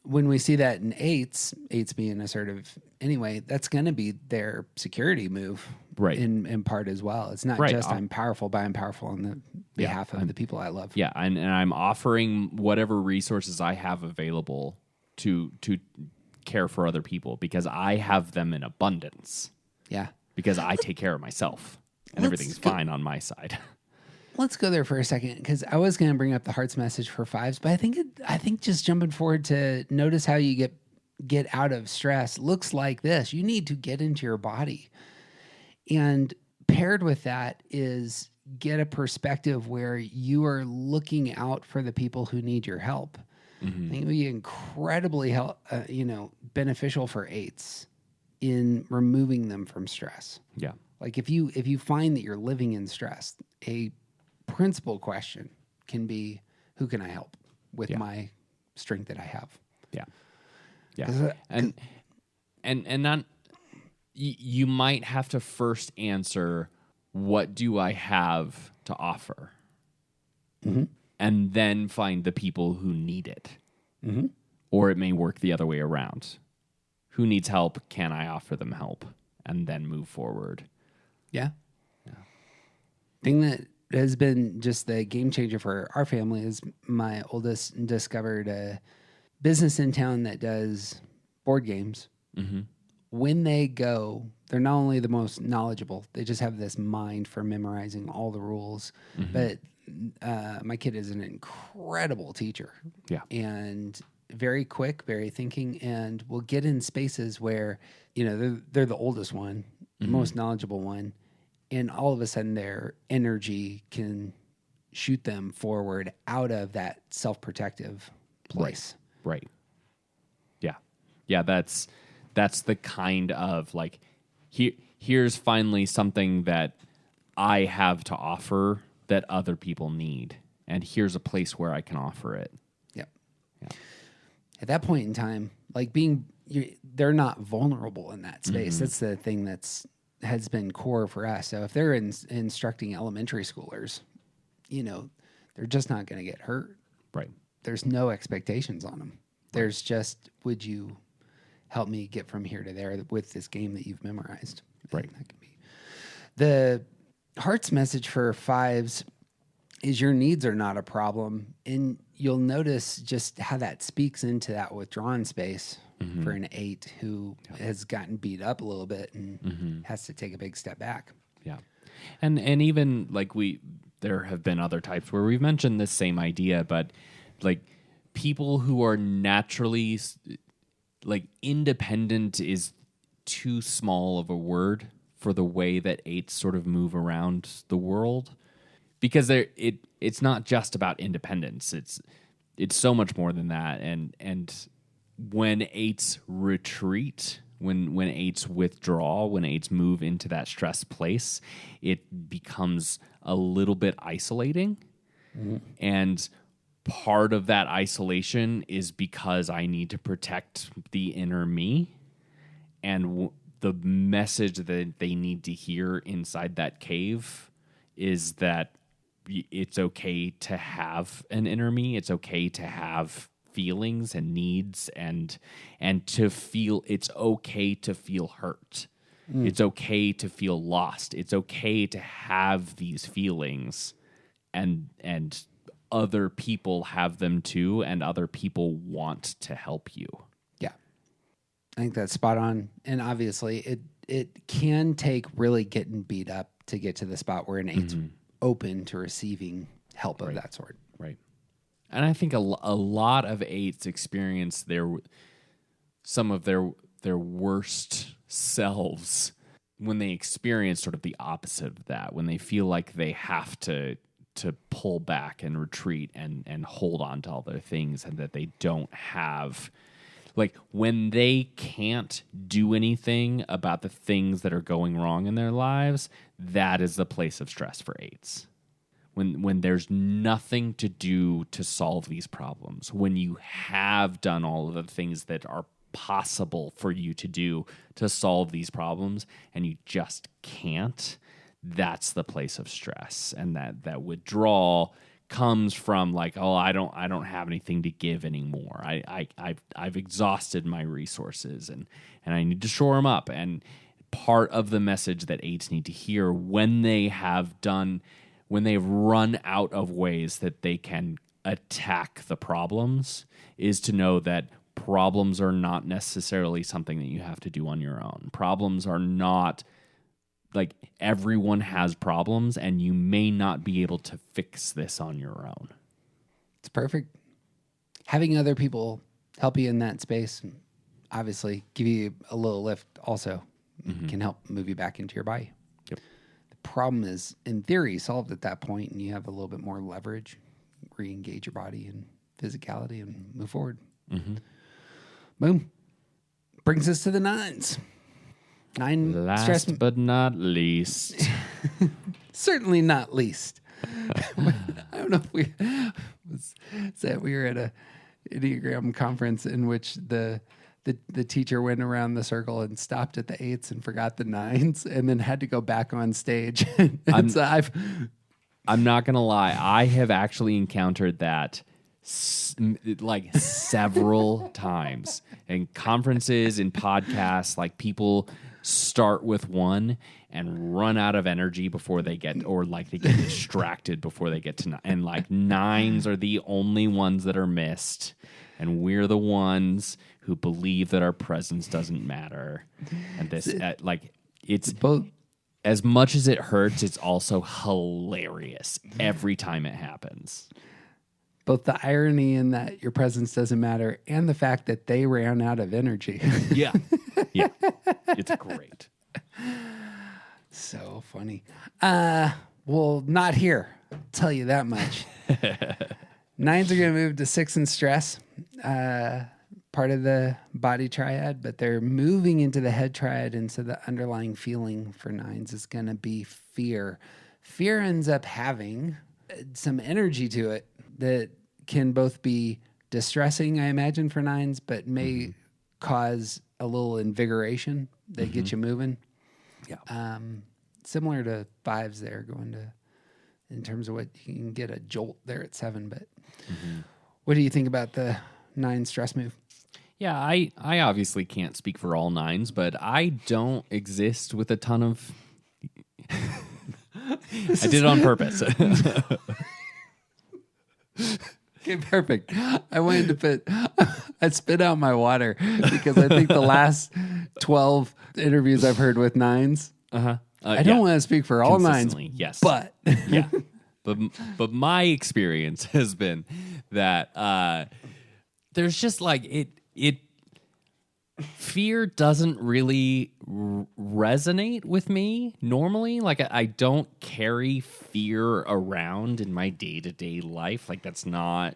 Speaker 1: when we see that in 8s being assertive anyway, that's going to be their security move,
Speaker 2: right?
Speaker 1: In part as well. It's not just I'm powerful, but I'm powerful on the behalf of the people I love.
Speaker 2: Yeah, and I'm offering whatever resources I have available to care for other people because I have them in abundance.
Speaker 1: Yeah.
Speaker 2: Because I take care of myself and everything's fine on my side.
Speaker 1: Let's go there for a second because I was going to bring up the heart's message for 5s, but I think just jumping forward to notice how you get out of stress looks like this. You need to get into your body. And paired with that is get a perspective where you are looking out for the people who need your help. Mm-hmm. I think it would be incredibly beneficial for 8s in removing them from stress.
Speaker 2: Yeah.
Speaker 1: Like if you find that you're living in stress, a principal question can be, who can I help with my strength that I have?
Speaker 2: Yeah. Yeah. And not, you might have to first answer, what do I have to offer?
Speaker 1: Mm-hmm.
Speaker 2: And then find the people who need it.
Speaker 1: Mm-hmm.
Speaker 2: Or it may work the other way around. Who needs help? Can I offer them help? And then move forward.
Speaker 1: Yeah. Thing that has been just the game changer for our family is my oldest discovered a business in town that does board games. When they go, they're not only the most knowledgeable, they just have this mind for memorizing all the rules. But my kid is an incredible teacher.
Speaker 2: Yeah.
Speaker 1: And very quick, very thinking, and will get in spaces where, you know, they're the oldest one, the most knowledgeable one. And all of a sudden their energy can shoot them forward out of that self-protective place.
Speaker 2: Right. Yeah. Yeah, that's the kind of like here's finally something that I have to offer that other people need. And here's a place where I can offer it.
Speaker 1: Yep.
Speaker 2: Yeah.
Speaker 1: At that point in time, like they're not vulnerable in that space. That's the thing has been core for us. So if they're instructing elementary schoolers, you know, they're just not going to get hurt.
Speaker 2: Right.
Speaker 1: There's no expectations on them. There's just, would you help me get from here to there with this game that you've memorized?
Speaker 2: Right.
Speaker 1: And that could be the heart's message for fives is your needs are not a problem. And you'll notice just how that speaks into that withdrawn space for an 8 who has gotten beat up a little bit and has to take a big step back.
Speaker 2: Yeah. And even like there have been other types where we've mentioned this same idea, but like people who are naturally like independent is too small of a word for the way that 8s sort of move around the world, because it's not just about independence. It's so much more than that. And when 8s retreat, when 8s withdraw, when 8s move into that stress place, it becomes a little bit isolating. And part of that isolation is because I need to protect the inner me. And the message that they need to hear inside that cave is that it's okay to have an inner me. It's okay to have feelings and needs and to feel, it's okay to feel hurt. It's okay to feel lost. It's okay to have these feelings, and other people have them too, and other people want to help you.
Speaker 1: Yeah. I think that's spot on. And obviously it can take really getting beat up to get to the spot where an 8's open to receiving help of that sort.
Speaker 2: Right. And I think a lot of 8s experience some of their worst selves when they experience sort of the opposite of that, when they feel like they have to pull back and retreat and hold on to all their things, and that they don't have, like, when they can't do anything about the things that are going wrong in their lives, that is the place of stress for 8s. When there's nothing to do to solve these problems, when you have done all of the things that are possible for you to do to solve these problems and you just can't, that's the place of stress. And that withdrawal comes from like, oh, I don't have anything to give anymore. I've exhausted my resources and I need to shore them up. And part of the message that 8s need to hear when they've run out of ways that they can attack the problems is to know that problems are not necessarily something that you have to do on your own. Problems are not, like, everyone has problems, and you may not be able to fix this on your own.
Speaker 1: It's perfect. Having other people help you in that space, obviously give you a little lift also, can help move you back into your body.
Speaker 2: Yep.
Speaker 1: The problem is, in theory, solved at that point, and you have a little bit more leverage, re-engage your body and physicality and move forward. Boom. Brings us to the 9s. 9
Speaker 2: Last
Speaker 1: stress,
Speaker 2: but not least.
Speaker 1: certainly not least. I don't know if we said we were at a Enneagram conference in which the teacher went around the circle and stopped at the 8s and forgot the 9s and then had to go back on stage. I'm
Speaker 2: not gonna lie, I have actually encountered that several times in conferences, in podcasts, like people start with one and run out of energy before they get, or like they get distracted before they get to nine. And like nines are the only ones that are missed. And we're the ones who believe that our presence doesn't matter. And this, it's
Speaker 1: Both.
Speaker 2: as much as it hurts, it's also hilarious every time it happens.
Speaker 1: Both the irony in that your presence doesn't matter and the fact that they ran out of energy.
Speaker 2: Yeah. Yeah. It's great.
Speaker 1: So funny. Well, not here. I'll tell you that much. Nines are going to move to 6 in stress, part of the body triad, but they're moving into the head triad. And so the underlying feeling for nines is going to be fear. Fear ends up having some energy to it that can both be distressing, I imagine, for nines, but may cause a little invigoration that gets you moving.
Speaker 2: Yeah.
Speaker 1: Similar to fives there, going to, in terms of what you can get a jolt there at 7. But what do you think about the 9 stress move?
Speaker 2: Yeah, I obviously can't speak for all nines, but I don't exist with a ton of... I did it on purpose.
Speaker 1: Okay, perfect. I wanted to put, I spit out my water because I think the last 12 interviews I've heard with nines, I don't want to speak for all nines,
Speaker 2: yes,
Speaker 1: but
Speaker 2: yeah, but my experience has been that there's just like it fear doesn't really resonate with me normally. Like I don't carry fear around in my day-to-day life. Like that's not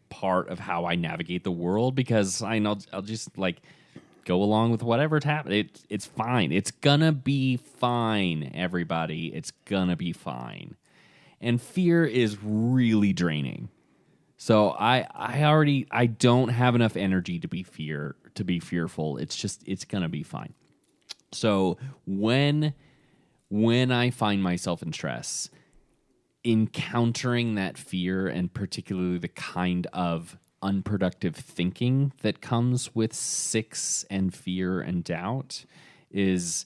Speaker 2: part of how I navigate the world, because I know I'll just like go along with whatever's happening. It's fine. It's gonna be fine, everybody. It's gonna be fine. And fear is really draining. So I don't have enough energy to be fearful. It's gonna be fine. So when I find myself in stress, encountering that fear, and particularly the kind of unproductive thinking that comes with 6 and fear and doubt, is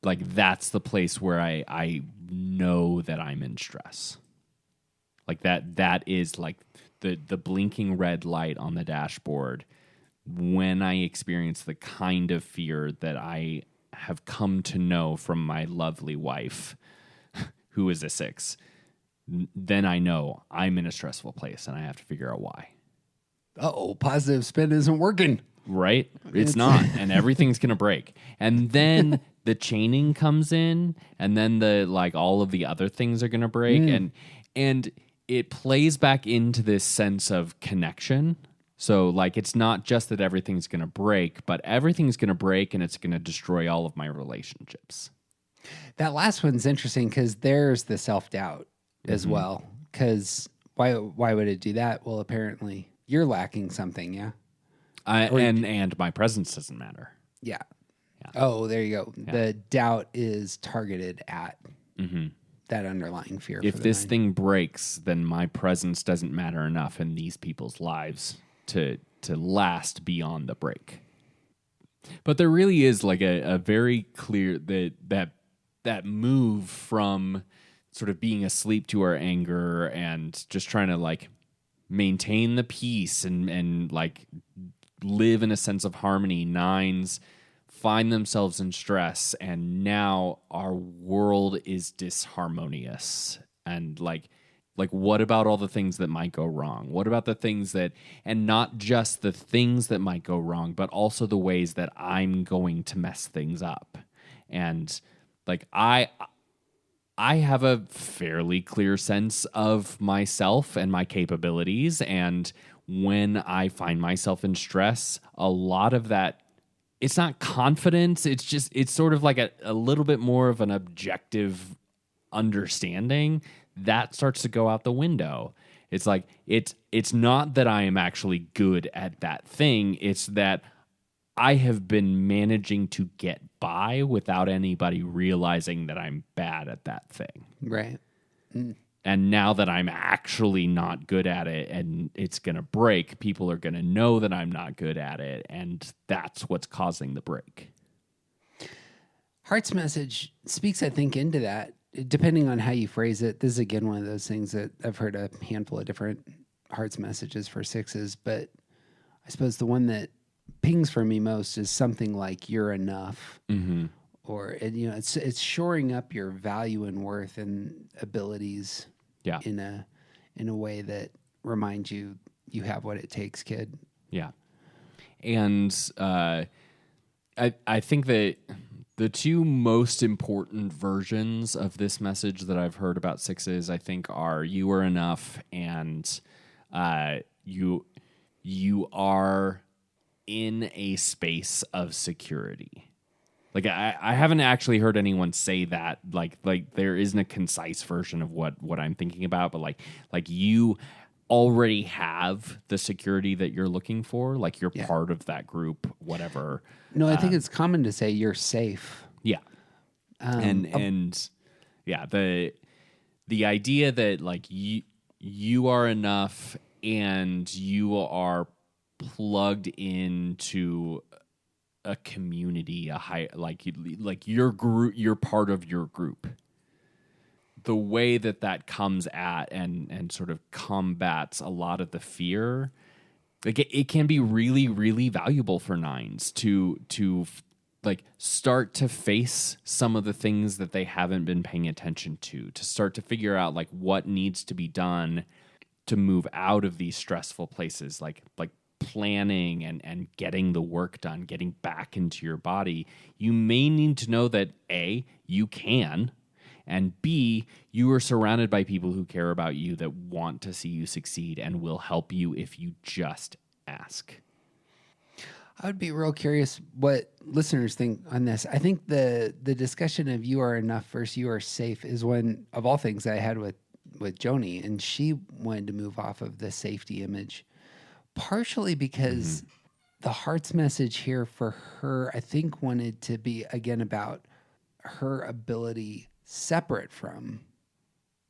Speaker 2: like that's the place where I know that I'm in stress. Like that is like the blinking red light on the dashboard when I experience the kind of fear that I have come to know from my lovely wife, who is a 6. Then I know I'm in a stressful place and I have to figure out why.
Speaker 1: Positive spin isn't working.
Speaker 2: Right? It's not. And everything's going to break. And then the chaining comes in, and then the like all of the other things are going to break. And it plays back into this sense of connection. So like it's not just that everything's going to break, but everything's going to break and it's going to destroy all of my relationships.
Speaker 1: That last one's interesting because there's the self-doubt as well. Because why would it do that? Well, apparently you're lacking something, yeah?
Speaker 2: And my presence doesn't matter.
Speaker 1: Yeah. Oh, there you go. Yeah. The doubt is targeted at that underlying fear.
Speaker 2: If this thing breaks, then my presence doesn't matter enough in these people's lives to last beyond the break. But there really is like a very clear that move from sort of being asleep to our anger and just trying to like maintain the peace and like live in a sense of harmony. 9s find themselves in stress, and now our world is disharmonious. And like what about all the things that might go wrong? What about the things that, and not just the things that might go wrong, but also the ways that I'm going to mess things up? And like I have a fairly clear sense of myself and my capabilities, and when I find myself in stress, a lot of that, it's not confidence, it's sort of like a little bit more of an objective understanding that starts to go out the window. It's like it's not that I am actually good at that thing, it's that I have been managing to get by without anybody realizing that I'm bad at that thing.
Speaker 1: Right.
Speaker 2: And now that I'm actually not good at it and it's going to break, people are going to know that I'm not good at it. And that's what's causing the break.
Speaker 1: Heart's message speaks, I think, into that, depending on how you phrase it. This is, again, one of those things that I've heard a handful of different Heart's messages for sixes, but I suppose the one that pings for me most is something like "you're enough," or it's shoring up your value and worth and abilities,
Speaker 2: Yeah.
Speaker 1: in a way that reminds you have what it takes, kid.
Speaker 2: Yeah. And I think that the two most important versions of this message that I've heard about sixes, I think, are "you are enough" and you are in a space of security. Like I haven't actually heard anyone say that. Like there isn't a concise version of what I'm thinking about, but like you already have the security that you're looking for. Like you're part of that group, whatever.
Speaker 1: No, I think it's common to say you're safe.
Speaker 2: Yeah. And yeah, the idea that like you are enough and you are plugged into a community, a high, like your group, you're part of your group. The way that comes at and sort of combats a lot of the fear, like it can be really, really valuable for nines to like start to face some of the things that they haven't been paying attention to start to figure out like what needs to be done to move out of these stressful places, like planning and getting the work done, getting back into your body. You may need to know that A, you can, and B, you are surrounded by people who care about you, that want to see you succeed and will help you if you just ask.
Speaker 1: I would be real curious what listeners think on this. I think the discussion of "you are enough" versus "you are safe" is one of all things I had with Joni, and she wanted to move off of the safety image, partially because the Heart's message here for her, I think, wanted to be, again, about her ability separate from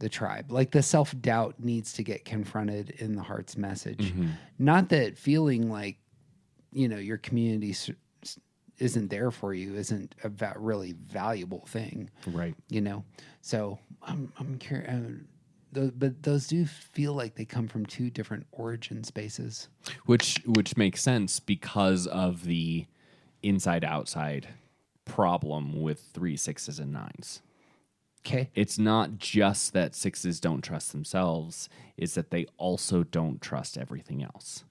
Speaker 1: the tribe. Like the self-doubt needs to get confronted in the Heart's message. Not that feeling like, your community isn't there for you isn't a really valuable thing.
Speaker 2: Right.
Speaker 1: So I'm curious. But those do feel like they come from two different origin spaces.
Speaker 2: Which makes sense because of the inside-outside problem with 3s, 6s, and 9s.
Speaker 1: Okay.
Speaker 2: It's not just that 6s don't trust themselves, it's that they also don't trust everything else.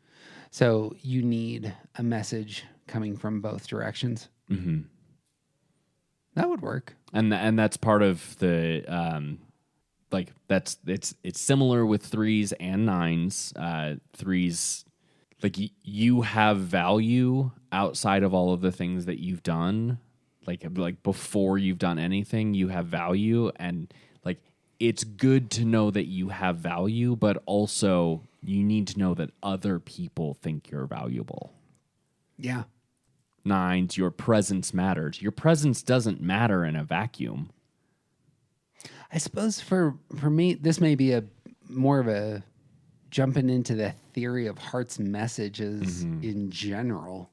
Speaker 1: So you need a message coming from both directions.
Speaker 2: Mm-hmm.
Speaker 1: That would work.
Speaker 2: And that's part of the it's similar with 3s and 9s. 3s, like you have value outside of all of the things that you've done. Like before you've done anything, you have value, and like it's good to know that you have value, but also you need to know that other people think you're valuable.
Speaker 1: Yeah.
Speaker 2: 9s, your presence matters. Your presence doesn't matter in a vacuum.
Speaker 1: I suppose for me, this may be more of a jumping into the theory of Heart's messages in general.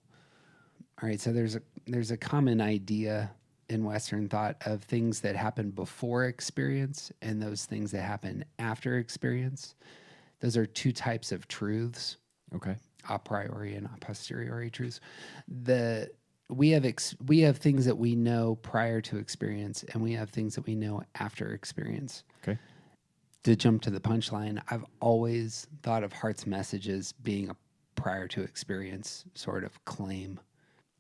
Speaker 1: All right, so there's a common idea in Western thought of things that happen before experience and those things that happen after experience. Those are two types of truths.
Speaker 2: Okay.
Speaker 1: A priori and a posteriori truths. We have things that we know prior to experience, and we have things that we know after experience.
Speaker 2: Okay.
Speaker 1: To jump to the punchline, I've always thought of Heart's messages being a prior to experience sort of claim.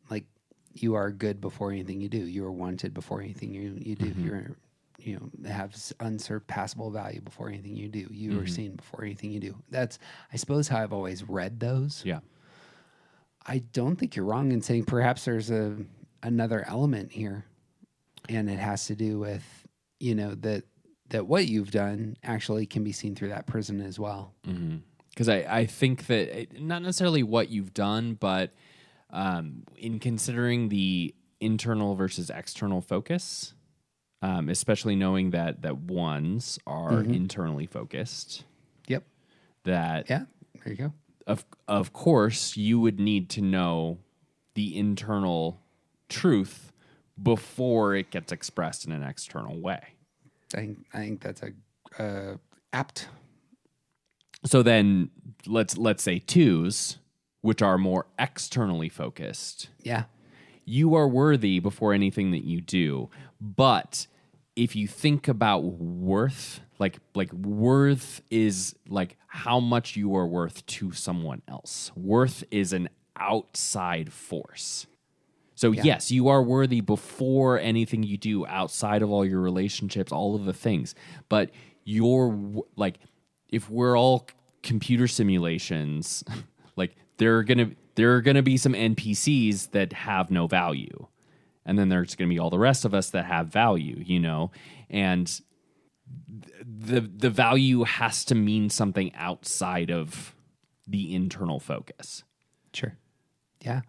Speaker 1: Like, you are good before anything you do. You are wanted before anything you do. You have unsurpassable value before anything you do. You are seen before anything you do. That's, I suppose, how I've always read those.
Speaker 2: Yeah.
Speaker 1: I don't think you're wrong in saying perhaps there's another element here, and it has to do with that what you've done actually can be seen through that prism as well.
Speaker 2: Because I think that not necessarily what you've done, but in considering the internal versus external focus, especially knowing that 1s are internally focused.
Speaker 1: Yep.
Speaker 2: That
Speaker 1: there you go.
Speaker 2: Of course, you would need to know the internal truth before it gets expressed in an external way.
Speaker 1: I think that's a apt.
Speaker 2: So then let's say twos, which are more externally focused.
Speaker 1: Yeah.
Speaker 2: You are worthy before anything that you do. But if you think about worth, like worth is like how much you are worth to someone else. Worth is an outside force. So yes, you are worthy before anything you do outside of all your relationships, all of the things. But you're like, if we're all computer simulations, like there are gonna be some NPCs that have no value, and then there's gonna be all the rest of us that have value, you know, and the value has to mean something outside of the internal focus.
Speaker 1: Sure. Yeah.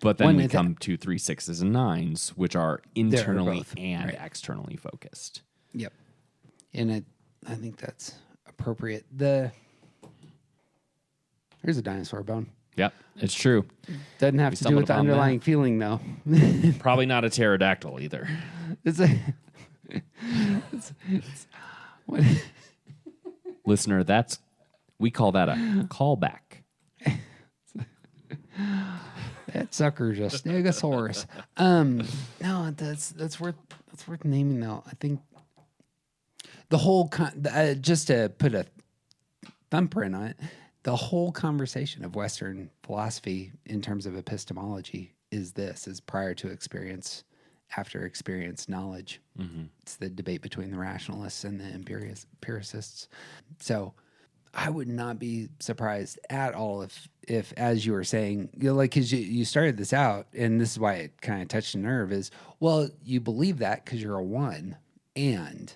Speaker 2: But then we come to 3, 6s, and 9s, which are internally and externally focused.
Speaker 1: Yep. And I think that's appropriate. Here's a dinosaur bone.
Speaker 2: Yep, it's true.
Speaker 1: Doesn't have to do with the underlying feeling, though.
Speaker 2: Probably not a pterodactyl either.
Speaker 1: What?
Speaker 2: Listener, we call that a callback.
Speaker 1: That sucker's a stegosaurus. No, that's worth naming though. I think the whole just to put a thumbprint on it, the whole conversation of Western philosophy in terms of epistemology is prior to experience, after experience, knowledge. Mm-hmm. It's the debate between the rationalists and the empiricists. So I would not be surprised at all if as you were saying, because you started this out, and this is why it kind of touched a nerve, is, well, you believe that because you're a one. And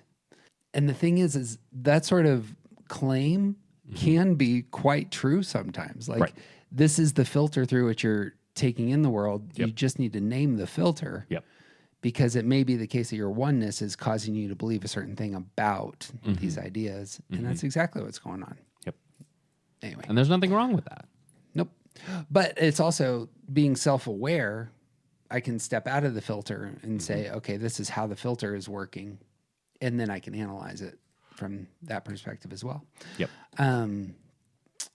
Speaker 1: the thing is that sort of claim can be quite true sometimes. Like, this is the filter through which you're taking in the world. Yep. You just need to name the filter. Yep. Because it may be the case that your oneness is causing you to believe a certain thing about these ideas. And that's exactly what's going on.
Speaker 2: Yep.
Speaker 1: Anyway.
Speaker 2: And there's nothing wrong with that.
Speaker 1: Nope. But it's also being self-aware. I can step out of the filter and say, okay, this is how the filter is working. And then I can analyze it from that perspective as well.
Speaker 2: Yep.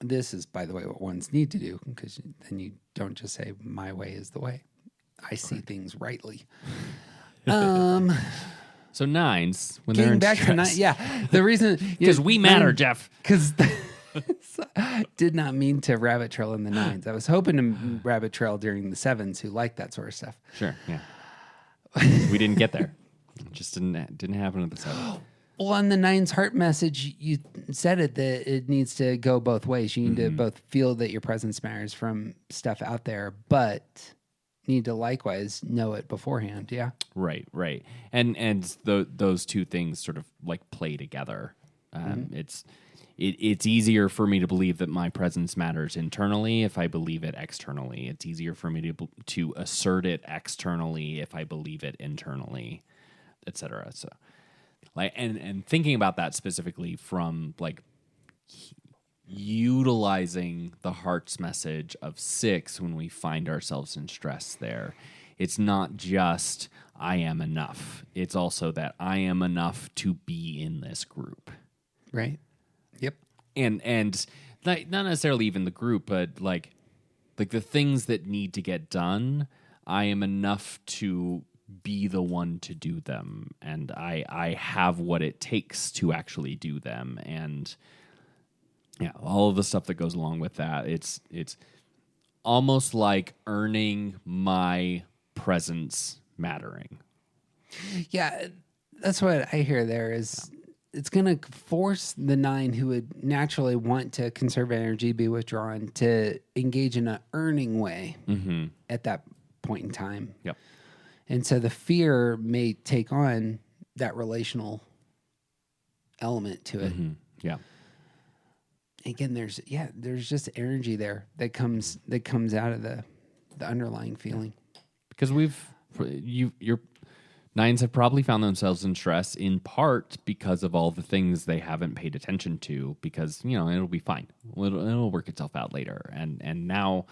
Speaker 1: This is, by the way, what ones need to do, because then you don't just say my way is the way. I see things rightly.
Speaker 2: So 9s, when they're in
Speaker 1: back
Speaker 2: stress.
Speaker 1: to 9, the reason
Speaker 2: because we matter, Jeff.
Speaker 1: Because did not mean to rabbit trail in the 9s. I was hoping to rabbit trail during the 7s who like that sort of stuff.
Speaker 2: Sure, yeah. We didn't get there. It just didn't happen at the 7s.
Speaker 1: Well, on the 9's heart message, you said it that it needs to go both ways. You need to both feel that your presence matters from stuff out there, but need to likewise know it beforehand. Yeah.
Speaker 2: Right. And those two things sort of like play together. It's easier for me to believe that my presence matters internally if I believe it externally. It's easier for me to assert it externally if I believe it internally, etc. So, like, and thinking about that specifically from like utilizing the heart's message of 6 when we find ourselves in stress there. It's not just I am enough. It's also that I am enough to be in this group.
Speaker 1: Right. Yep.
Speaker 2: And not necessarily even the group, but like the things that need to get done, I am enough to be the one to do them. And I have what it takes to actually do them. And yeah, all of the stuff that goes along with that. It's almost like earning my presence mattering.
Speaker 1: Yeah, that's what I hear there is it's going to force the 9 who would naturally want to conserve energy, be withdrawn, to engage in an earning way at that point in time.
Speaker 2: Yep.
Speaker 1: And so the fear may take on that relational element to it.
Speaker 2: Yeah.
Speaker 1: Again, there's just energy there that comes out of the underlying feeling.
Speaker 2: Because your 9s have probably found themselves in stress in part because of all the things they haven't paid attention to. Because it'll be fine. It'll work itself out later. And now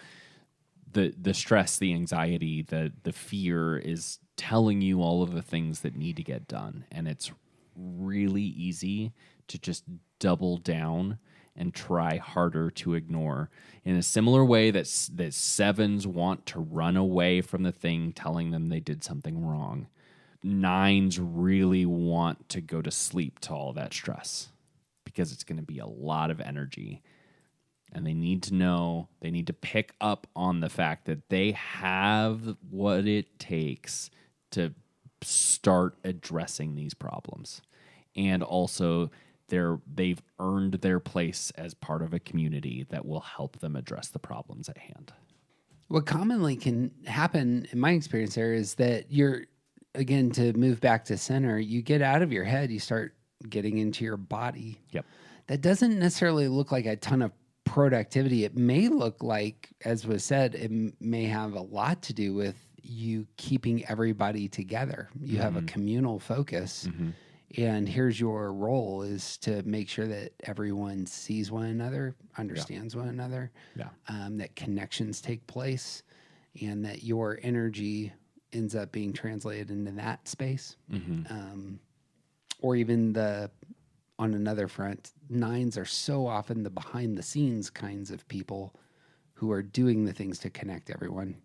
Speaker 2: the stress, the anxiety, the fear is telling you all of the things that need to get done. And it's really easy to just double down and try harder to ignore. In a similar way that sevens want to run away from the thing telling them they did something wrong, nines really want to go to sleep to all that stress because it's going to be a lot of energy. And they need to know, they need to pick up on the fact that they have what it takes to start addressing these problems. And also, they've earned their place as part of a community that will help them address the problems at hand.
Speaker 1: What commonly can happen in my experience there is that you're, again, to move back to center, you get out of your head, you start getting into your body.
Speaker 2: Yep.
Speaker 1: That doesn't necessarily look like a ton of productivity. It may look like, as was said, it may have a lot to do with you keeping everybody together. You have a communal focus. And here's your role is to make sure that everyone sees one another, understands one another, that connections take place, and that your energy ends up being translated into that space. Or even on another front, nines are so often the behind the scenes kinds of people who are doing the things to connect everyone.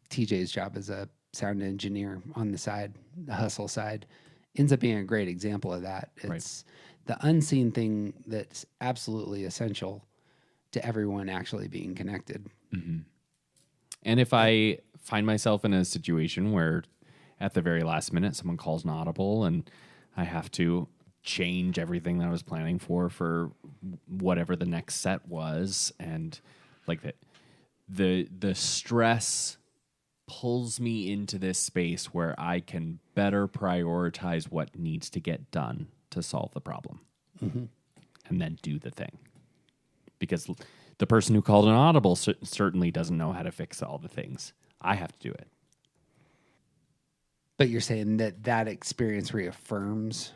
Speaker 1: TJ's job as a sound engineer on the side, the hustle side, ends up being a great example of that. It's the unseen thing that's absolutely essential to everyone actually being connected.
Speaker 2: And if I find myself in a situation where at the very last minute someone calls an audible and I have to change everything that I was planning for whatever the next set was, and like that, the stress pulls me into this space where I can better prioritize what needs to get done to solve the problem, and then do the thing. Because the person who called an audible certainly doesn't know how to fix all the things. I have to do it.
Speaker 1: But you're saying that experience reaffirms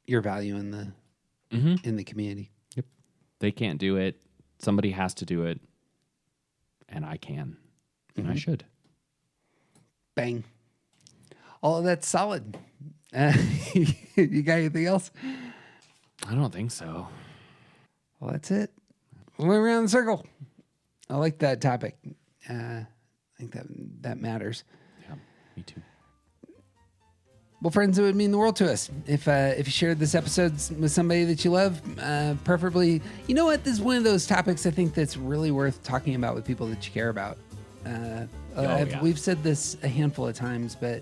Speaker 1: your value in the in the community.
Speaker 2: Yep. They can't do it. Somebody has to do it, and I can, and I should.
Speaker 1: Bang. All of that's solid. You got anything else?
Speaker 2: I don't think so.
Speaker 1: Well, that's it. We went around the circle. I like that topic. I think that matters.
Speaker 2: Yeah, me too.
Speaker 1: Well, friends, it would mean the world to us if you shared this episode with somebody that you love, preferably. You know what? This is one of those topics I think that's really worth talking about with people that you care about. We've said this a handful of times, but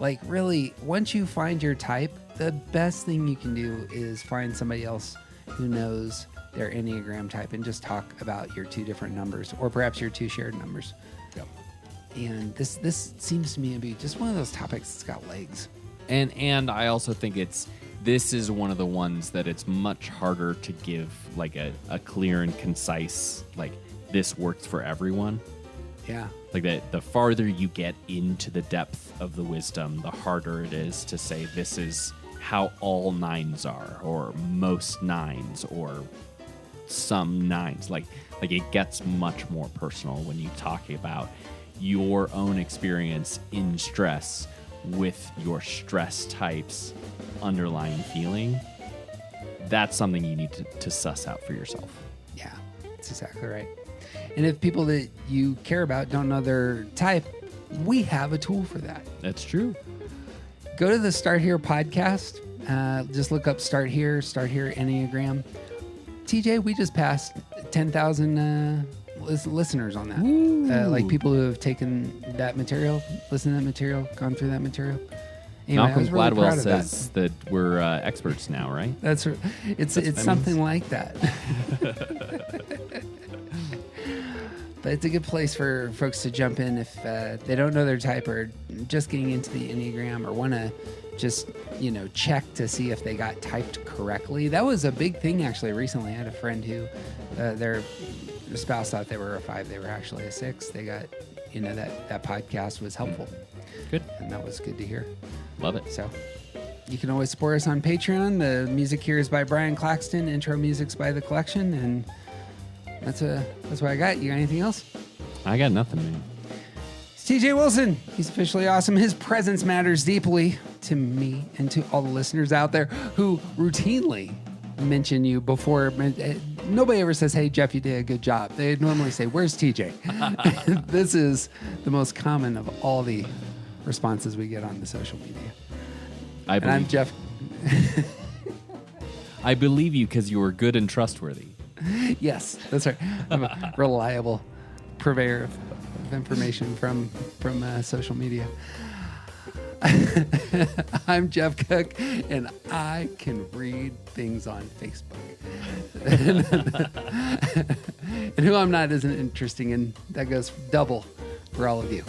Speaker 1: like really, once you find your type, the best thing you can do is find somebody else who knows their Enneagram type and just talk about your two different numbers, or perhaps your two shared numbers.
Speaker 2: Yep.
Speaker 1: And this seems to me to be just one of those topics that's got legs.
Speaker 2: And I also think this is one of the ones that it's much harder to give like a clear and concise, like this works for everyone.
Speaker 1: Yeah.
Speaker 2: Like that, the farther you get into the depth of the wisdom, the harder it is to say this is how all nines are, or most nines, or some nines. Like it gets much more personal when you talk about your own experience in stress with your stress type's underlying feeling. That's something you need to suss out for yourself.
Speaker 1: Yeah, that's exactly right. And if people that you care about don't know their type, we have a tool for that.
Speaker 2: That's true.
Speaker 1: Go to the Start Here podcast. Just look up Start Here Enneagram. TJ, we just passed 10,000 listeners on that. Like people who have taken that material, listened to that material, gone through that material. Anyway,
Speaker 2: Malcolm
Speaker 1: really
Speaker 2: Gladwell says that we're experts now, right?
Speaker 1: That's it's something like that. But it's a good place for folks to jump in if they don't know their type or just getting into the Enneagram or want to just, check to see if they got typed correctly. That was a big thing actually recently. I had a friend who their spouse thought they were a 5. They were actually a 6. They got, that podcast was helpful.
Speaker 2: Good.
Speaker 1: And that was good to hear.
Speaker 2: Love it.
Speaker 1: So you can always support us on Patreon. The music here is by Brian Claxton. Intro music's by The Collection. And that's what I got. You got anything else?
Speaker 2: I got nothing, man.
Speaker 1: TJ Wilson. He's officially awesome. His presence matters deeply to me and to all the listeners out there who routinely mention you before. Nobody ever says, "Hey, Jeff, you did a good job." They normally say, "Where's TJ?" This is the most common of all the responses we get on the social media. And I'm Jeff.
Speaker 2: I believe you because you were good and trustworthy.
Speaker 1: Yes, that's right. I'm a reliable purveyor of information from social media. I'm Jeff Cook, and I can read things on Facebook. And who I'm not isn't interesting, and that goes double for all of you.